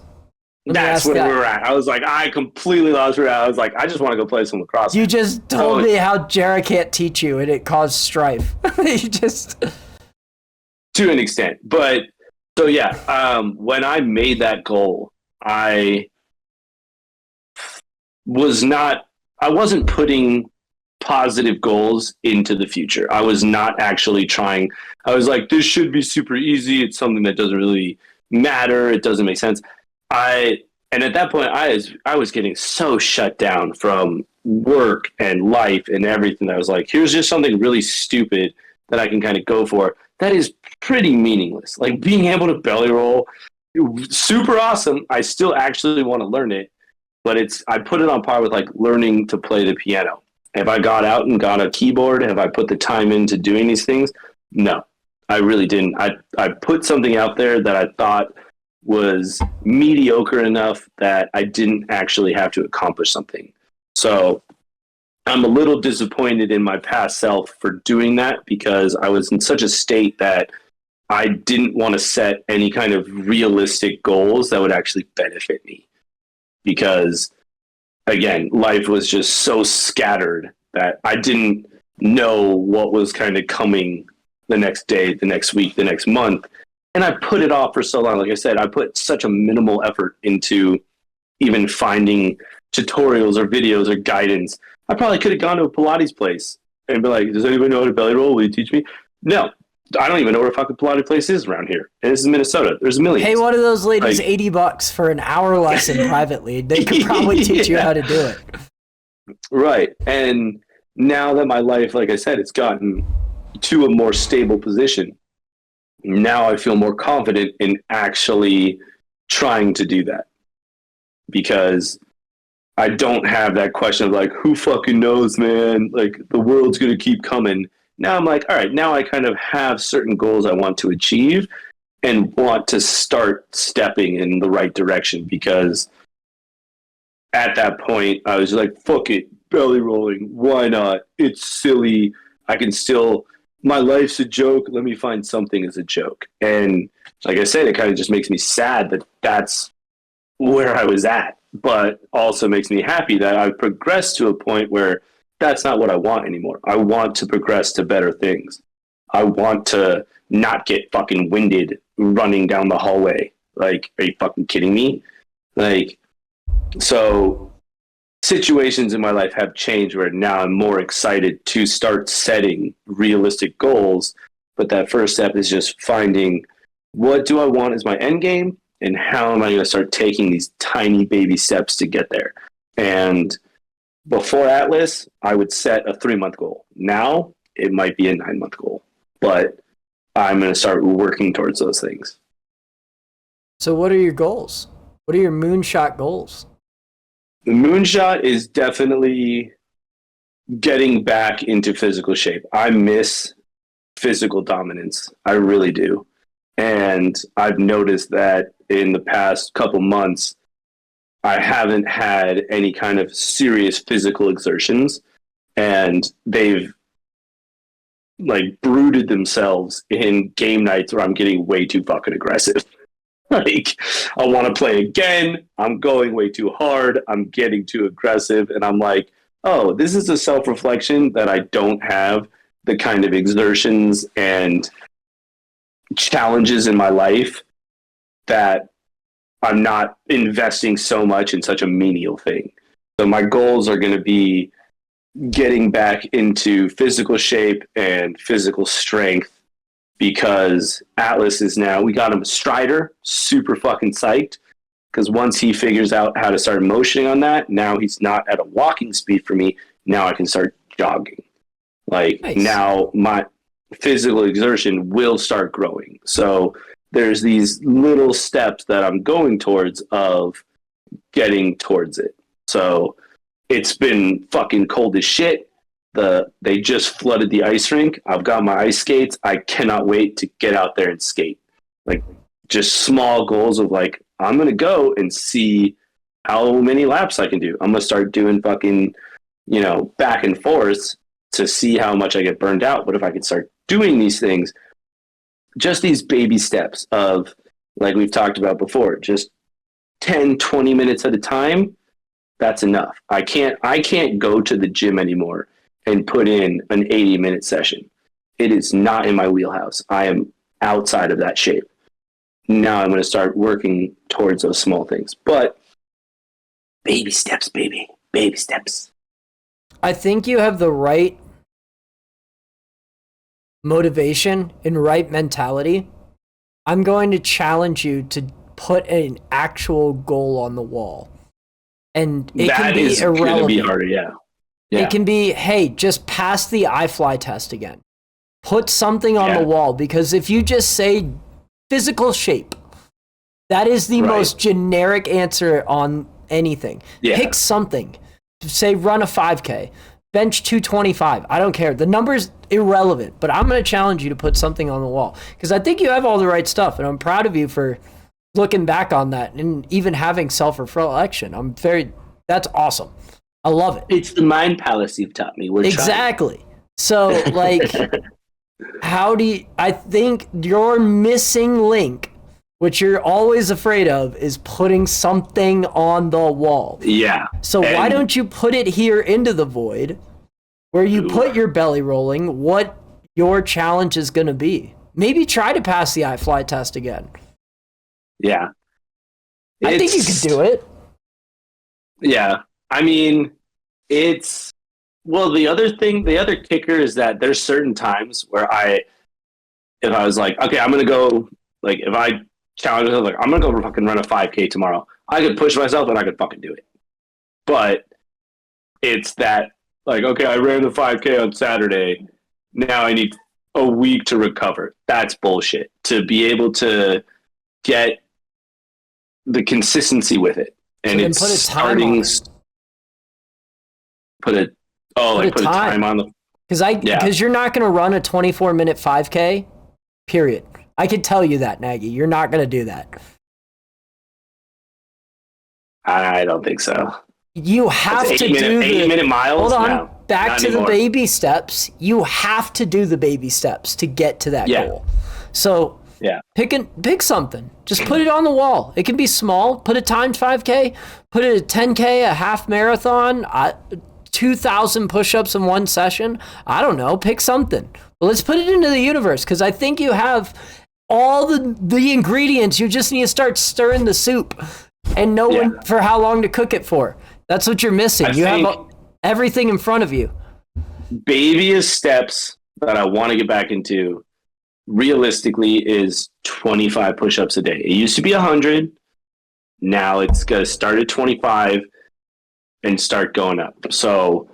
That's where we were at. I was like, I completely lost where I was like, I just want to go play some lacrosse. You just told me how Jera can't teach you, and it caused strife. You just... To an extent. But, so yeah, when I made that goal, I wasn't putting positive goals into the future. I was not actually trying. I was like, this should be super easy. It's something that doesn't really matter. It doesn't make sense. And at that point, I was getting so shut down from work and life and everything. I was like, here's just something really stupid that I can kind of go for. That is pretty meaningless. Like being able to belly roll, super awesome. I still actually want to learn it, but I put it on par with like learning to play the piano. Have I got out and got a keyboard? Have I put the time into doing these things? No, I really didn't. I put something out there that I thought was mediocre enough that I didn't actually have to accomplish something. So I'm a little disappointed in my past self for doing that, because I was in such a state that I didn't want to set any kind of realistic goals that would actually benefit me. Because, again, life was just so scattered that I didn't know what was kind of coming the next day, the next week, the next month. And I put it off for so long. Like I said, I put such a minimal effort into even finding tutorials or videos or guidance. I probably could have gone to a Pilates place and be like, does anybody know how to belly roll? Will you teach me? No, I don't even know where a fucking Pilates place is around here. And this is Minnesota. There's millions. Hey, one of those ladies, like, $80 for an hour lesson privately. They could probably teach you how to do it. Right. And now that my life, like I said, it's gotten to a more stable position, now I feel more confident in actually trying to do that, because I don't have that question of like, who fucking knows, man? Like, the world's going to keep coming. Now I'm like, all right, now I kind of have certain goals I want to achieve and want to start stepping in the right direction, because at that point I was like, fuck it, belly rolling. Why not? It's silly. I can still... My life's a joke. Let me find something as a joke. And like I said, it kind of just makes me sad that that's where I was at, but also makes me happy that I've progressed to a point where that's not what I want anymore. I want to progress to better things. I want to not get fucking winded running down the hallway. Like, are you fucking kidding me? Like, so situations in my life have changed where now I'm more excited to start setting realistic goals. But that first step is just finding, what do I want as my end game, and how am I going to start taking these tiny baby steps to get there? And before Atlas, I would set a 3-month goal. Now it might be a 9-month goal, but I'm going to start working towards those things. So what are your goals? What are your moonshot goals? The moonshot is definitely getting back into physical shape. I miss physical dominance. I really do. And I've noticed that in the past couple months, I haven't had any kind of serious physical exertions, and they've like brooded themselves in game nights where I'm getting way too fucking aggressive. Like, I want to play again. I'm going way too hard. I'm getting too aggressive. And I'm like, oh, this is a self-reflection that I don't have the kind of exertions and challenges in my life that I'm not investing so much in such a menial thing. So my goals are going to be getting back into physical shape and physical strength, because Atlas is now, we got him a strider, super fucking psyched, because once he figures out how to start motioning on that, now he's not at a walking speed for me. Now I can start jogging. Like, nice. Now my physical exertion will start growing. So there's these little steps that I'm going towards of getting towards it. So it's been fucking cold as shit. They just flooded the ice rink. I've got my ice skates. I cannot wait to get out there and skate. Like, just small goals of like, I'm going to go and see how many laps I can do. I'm going to start doing fucking, back and forth to see how much I get burned out. But if I could start doing these things, just these baby steps of, like we've talked about before, just 10, 20 minutes at a time, that's enough. I can't go to the gym anymore and put in an 80-minute session. It is not in my wheelhouse. I am outside of that shape. Now I'm going to start working towards those small things. But baby steps, baby. Baby steps. I think you have the right motivation and right mentality. I'm going to challenge you to put an actual goal on the wall. And it can be irrelevant. That is going to be harder, yeah. It can be, hey, just pass the iFly test again. Put something on the wall, because if you just say physical shape, that is the most generic answer on anything. Yeah. Pick something. Say run a 5K, bench 225. I don't care. The number's irrelevant, but I'm going to challenge you to put something on the wall, because I think you have all the right stuff, and I'm proud of you for looking back on that and even having self-reflection. That's awesome. I love it. It's the mind palace you've taught me. Exactly. So, like, I think your missing link, which you're always afraid of, is putting something on the wall. Yeah. So why don't you put it here into the void, where you put your belly rolling, what your challenge is going to be. Maybe try to pass the iFly test again. Yeah. I think you could do it. Yeah. I mean, the other kicker is that there's certain times where if I was like, okay, I'm going to go, like, if I challenge myself, like, I'm going to go fucking run a 5K tomorrow, I could push myself and I could fucking do it. But it's that, like, okay, I ran the 5K on Saturday. Now I need a week to recover. That's bullshit. To be able to get the consistency with it. And it's put a time on it. Put a time on the, because you're not going to run a 24-minute 5K, period. I can tell you that, Nagy. You're not going to do that. I don't think so. You have to do the 8-minute miles. Hold on, no, back to the baby steps. You have to do the baby steps to get to that goal. So pick something. Just put it on the wall. It can be small. Put a timed 5K. Put it a 10K, a half marathon. 2,000 push-ups in one session. I don't know. Pick something. But let's put it into the universe, because I think you have all the ingredients. You just need to start stirring the soup and know when, for how long to cook it for. That's what you're missing. You have everything in front of you. Babyest steps that I want to get back into, realistically, is 25 push-ups a day. It used to be 100. Now it's going to start at 25 and start going up. So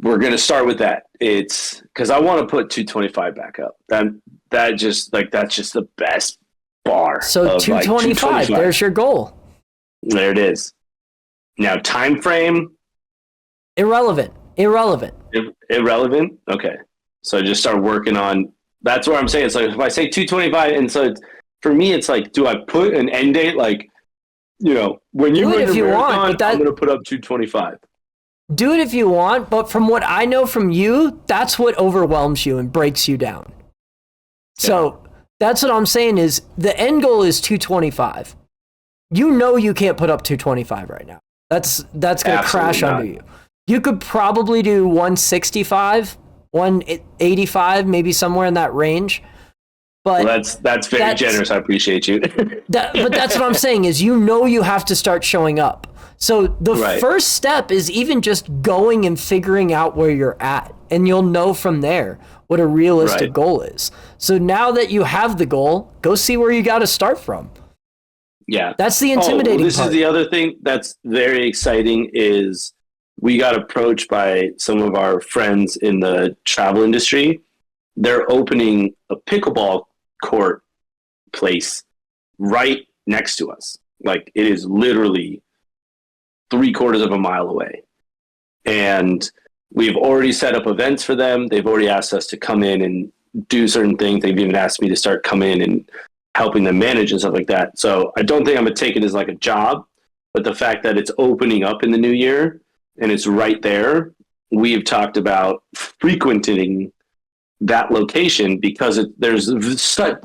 we're going to start with that. It's because I want to put 225 back up. That's just the best bar. So 225, there's your goal. There it is. Now, time frame. Irrelevant. Irrelevant? Okay. So just start working on, that's what I'm saying. It's like, if I say 225, and so for me, it's like, do I put an end date? Like, when you run your marathon, I'm going to put up 225. Do it if you want, but from what I know from you, that's what overwhelms you and breaks you down. Yeah. So that's what I'm saying is the end goal is 225. You can't put up 225 right now. That's going to crash under you. You could probably do 165, 185, maybe somewhere in that range. But Well, that's very generous. I appreciate you. but that's what I'm saying is, you have to start showing up. So the Right. first step is even just going and figuring out where you're at, and you'll know from there what a realistic Right. goal is. So now that you have the goal, go see where you got to start from. Yeah. That's the intimidating this part. is the other thing that's very exciting is we got approached by some of our friends in the travel industry. They're opening a pickleball court place right next to us. Like, it is literally 3/4 of a mile away. And we've already set up events for them. They've already asked us to come in and do certain things. They've even asked me to start coming in and helping them manage and stuff like that. So I don't think I'm going to take it as like a job, but the fact that it's opening up in the new year and it's right there, we've talked about frequenting that location because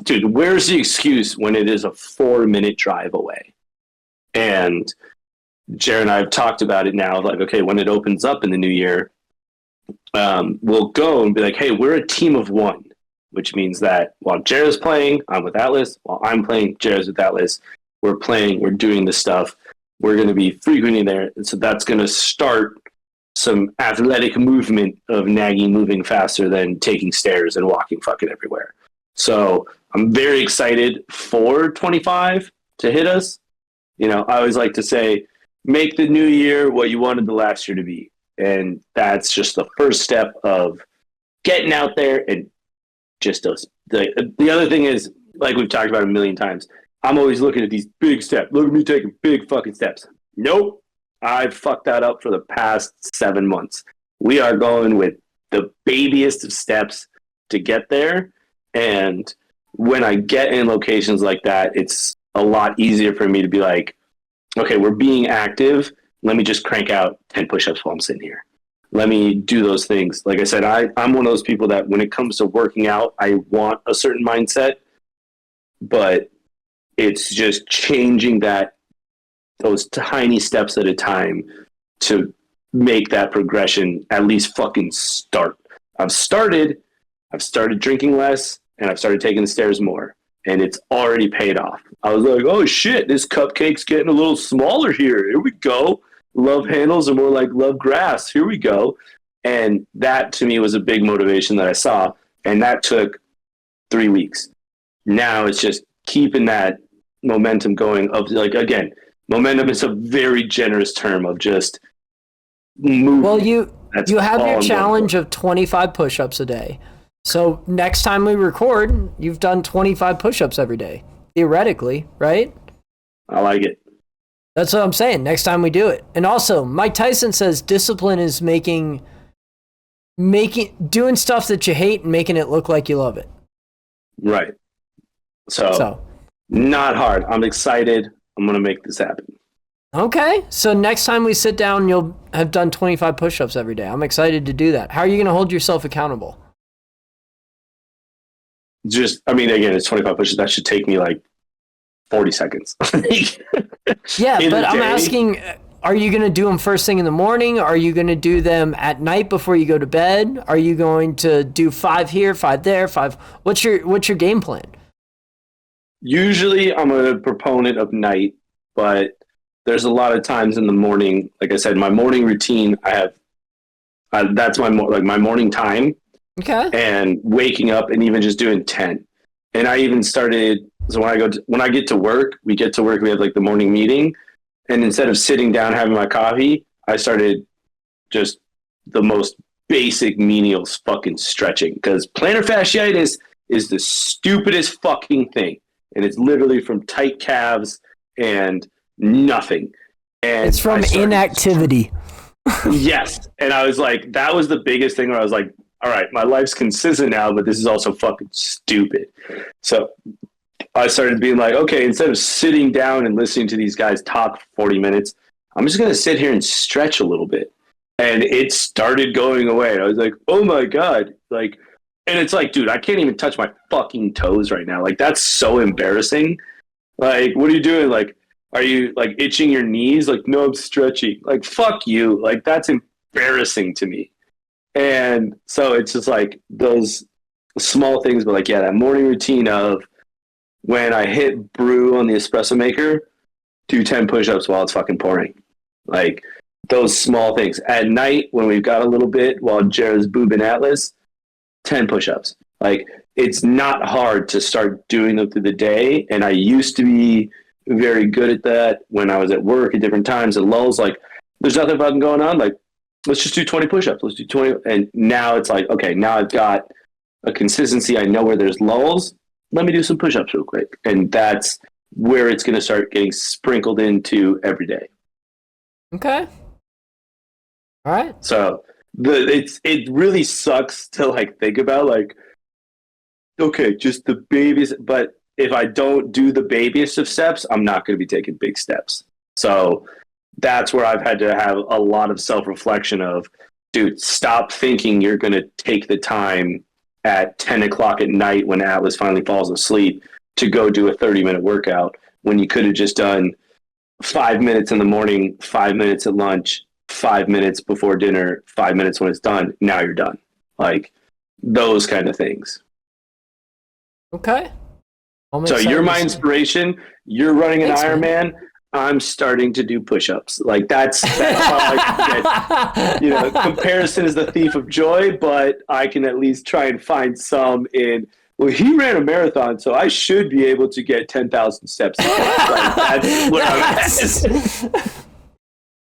dude, where's the excuse when it is a 4-minute drive away? And Jared and I have talked about it now, like, okay, when it opens up in the new year, we'll go and be like, hey, we're a team of one, which means that while Jared's playing, I'm with Atlas. While I'm playing, Jared's with Atlas. We're playing, we're doing this stuff. We're going to be frequenting there. And so that's going to start some athletic movement of Nagy moving faster than taking stairs and walking fucking everywhere. So I'm very excited for 25 to hit us. You know, I always like to say, make the new year what you wanted the last year to be. And that's just the first step of getting out there and just those. The other thing is, like we've talked about a million times, I'm always looking at these big steps. Look at me taking big fucking steps. Nope. I've fucked that up for the past 7 months. We are going with the babiest of steps to get there. And when I get in locations like that, it's a lot easier for me to be like, okay, we're being active. Let me just crank out 10 push-ups while I'm sitting here. Let me do those things. Like I said, I'm one of those people that when it comes to working out, I want a certain mindset, but it's just changing those tiny steps at a time to make that progression at least fucking start. I've started drinking less, and I've started taking the stairs more, and it's already paid off. I was like, oh shit, this cupcake's getting a little smaller here. Here we go. Love handles are more like love grass. Here we go. And that to me was a big motivation that I saw. And that took 3 weeks. Now it's just keeping that momentum going of, like, again, momentum is a very generous term of just moving. Well, you have your challenge of 25 push-ups a day. So next time we record, you've done 25 push-ups every day, theoretically, right? I like it. That's what I'm saying. Next time we do it. And also, Mike Tyson says discipline is doing stuff that you hate and making it look like you love it. Right. So not hard. I'm excited. I'm going to make this happen. Okay. So next time we sit down, you'll have done 25 push-ups every day. I'm excited to do that. How are you going to hold yourself accountable? Again, it's 25 pushes. That should take me like 40 seconds. Yeah, but I'm asking, are you going to do them first thing in the morning? Are you going to do them at night before you go to bed? Are you going to do 5 here, 5 there, 5? What's your game plan? Usually I'm a proponent of night, but there's a lot of times in the morning. Like I said, my morning routine, that's my morning time. Okay. And waking up and even just doing 10. And I even started, so when I get to work, we have like the morning meeting. And instead of sitting down having my coffee, I started just the most basic menial fucking stretching, because plantar fasciitis is the stupidest fucking thing. And it's literally from tight calves and nothing. And it's from inactivity. Yes. And I was like, that was the biggest thing where I was like, all right, my life's consistent now, but this is also fucking stupid. So I started being like, okay, instead of sitting down and listening to these guys talk for 40 minutes, I'm just going to sit here and stretch a little bit. And it started going away. I was like, oh my God. Like, and it's like, dude, I can't even touch my fucking toes right now. Like, that's so embarrassing. Like, what are you doing? Like, are you like itching your knees? Like, no, I'm stretching. Like, fuck you. Like, that's embarrassing to me. And so it's just like those small things, but like, yeah, that morning routine of when I hit brew on the espresso maker, do 10 push-ups while it's fucking pouring. Like those small things. At night, when we've got a little bit while Jared's boobing Atlas, 10 push-ups. Like it's not hard to start doing them through the day. And I used to be very good at that when I was at work at different times and lulls. Like there's nothing fucking going on. Like let's just do 20 push-ups. Let's do 20. And now it's like, okay, now I've got a consistency. I know where there's lulls. Let me do some push-ups real quick. And that's where it's going to start getting sprinkled into every day. Okay. All right. So it really sucks to like think about like, okay, just the babies. But if I don't do the babiest of steps, I'm not going to be taking big steps. So that's where I've had to have a lot of self-reflection of, dude, stop thinking you're going to take the time at 10 o'clock at night when Atlas finally falls asleep to go do a 30-minute workout when you could have just done 5 minutes in the morning, 5 minutes at lunch, 5 minutes before dinner, 5 minutes when it's done. Now you're done. Like those kind of things. Okay. So you're my inspiration. You're running an Ironman. I'm starting to do push-ups. Like that's all I can get. You know, comparison is the thief of joy, but I can at least try and find some in. Well, he ran a marathon, so I should be able to get 10,000 steps. Like, that's what I'm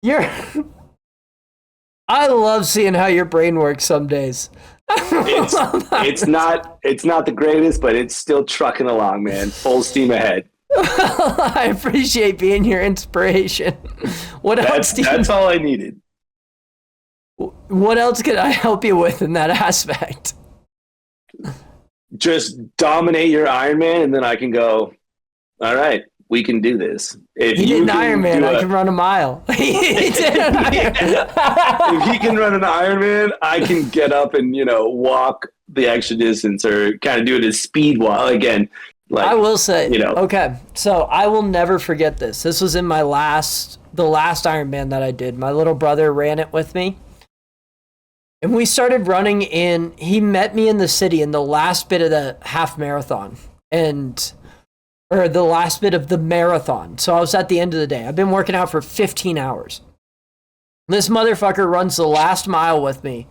at. I love seeing how your brain works some days. It's not the greatest, but it's still trucking along, man. Full steam ahead. I appreciate being your inspiration. That's all I needed. What else could I help you with in that aspect? Just dominate your Ironman, and then I can go, all right, we can do this. If he did an Ironman, I can run a mile. If he can run an Ironman, I can get up and, walk the extra distance or kind of do it as speed walk again. Like, I will say, okay, so I will never forget this. This was in the last Ironman that I did. My little brother ran it with me. And we started running he met me in the city in the last bit of the half marathon or the last bit of the marathon. So I was at the end of the day. I've been working out for 15 hours. This motherfucker runs the last mile with me.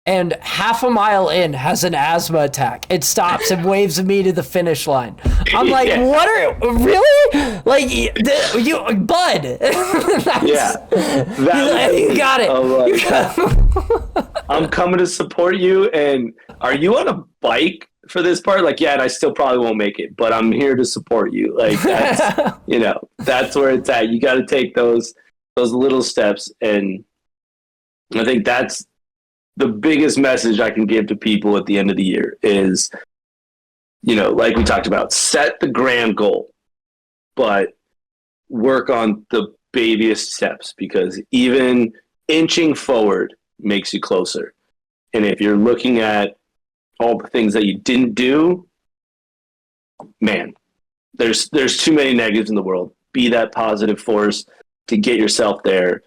And half a mile in has an asthma attack. It stops and waves me to the finish line. I'm like, really? Like, bud. You got it. I'm coming to support you. And are you on a bike for this part? Like, yeah, and I still probably won't make it, but I'm here to support you. Like, that's, that's where it's at. You got to take those little steps. And I think that's the biggest message I can give to people at the end of the year is, like we talked about, set the grand goal, but work on the babyest steps, because even inching forward makes you closer. And if you're looking at all the things that you didn't do, man, there's too many negatives in the world. Be that positive force to get yourself there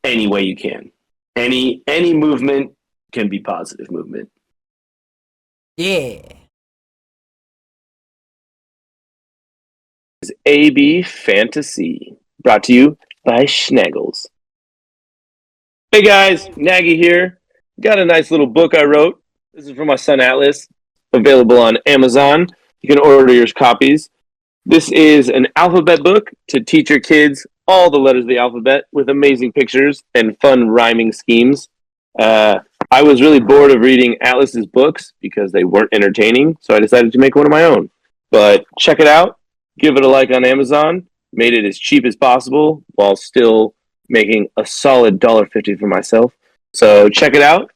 any way you can. Any movement can be positive movement. Yeah. Is AB Fantasy, brought to you by Schnaggles. Hey guys, Nagy here. Got a nice little book I wrote. This is for my son Atlas, available on Amazon. You can order your copies. This is an alphabet book to teach your kids all the letters of the alphabet with amazing pictures and fun rhyming schemes. I was really bored of reading Atlas's books because they weren't entertaining, so I decided to make one of my own. But check it out. Give it a like on Amazon. Made it as cheap as possible while still making a solid $1.50 for myself. So check it out.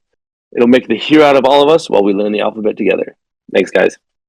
It'll make the hero out of all of us while we learn the alphabet together. Thanks, guys.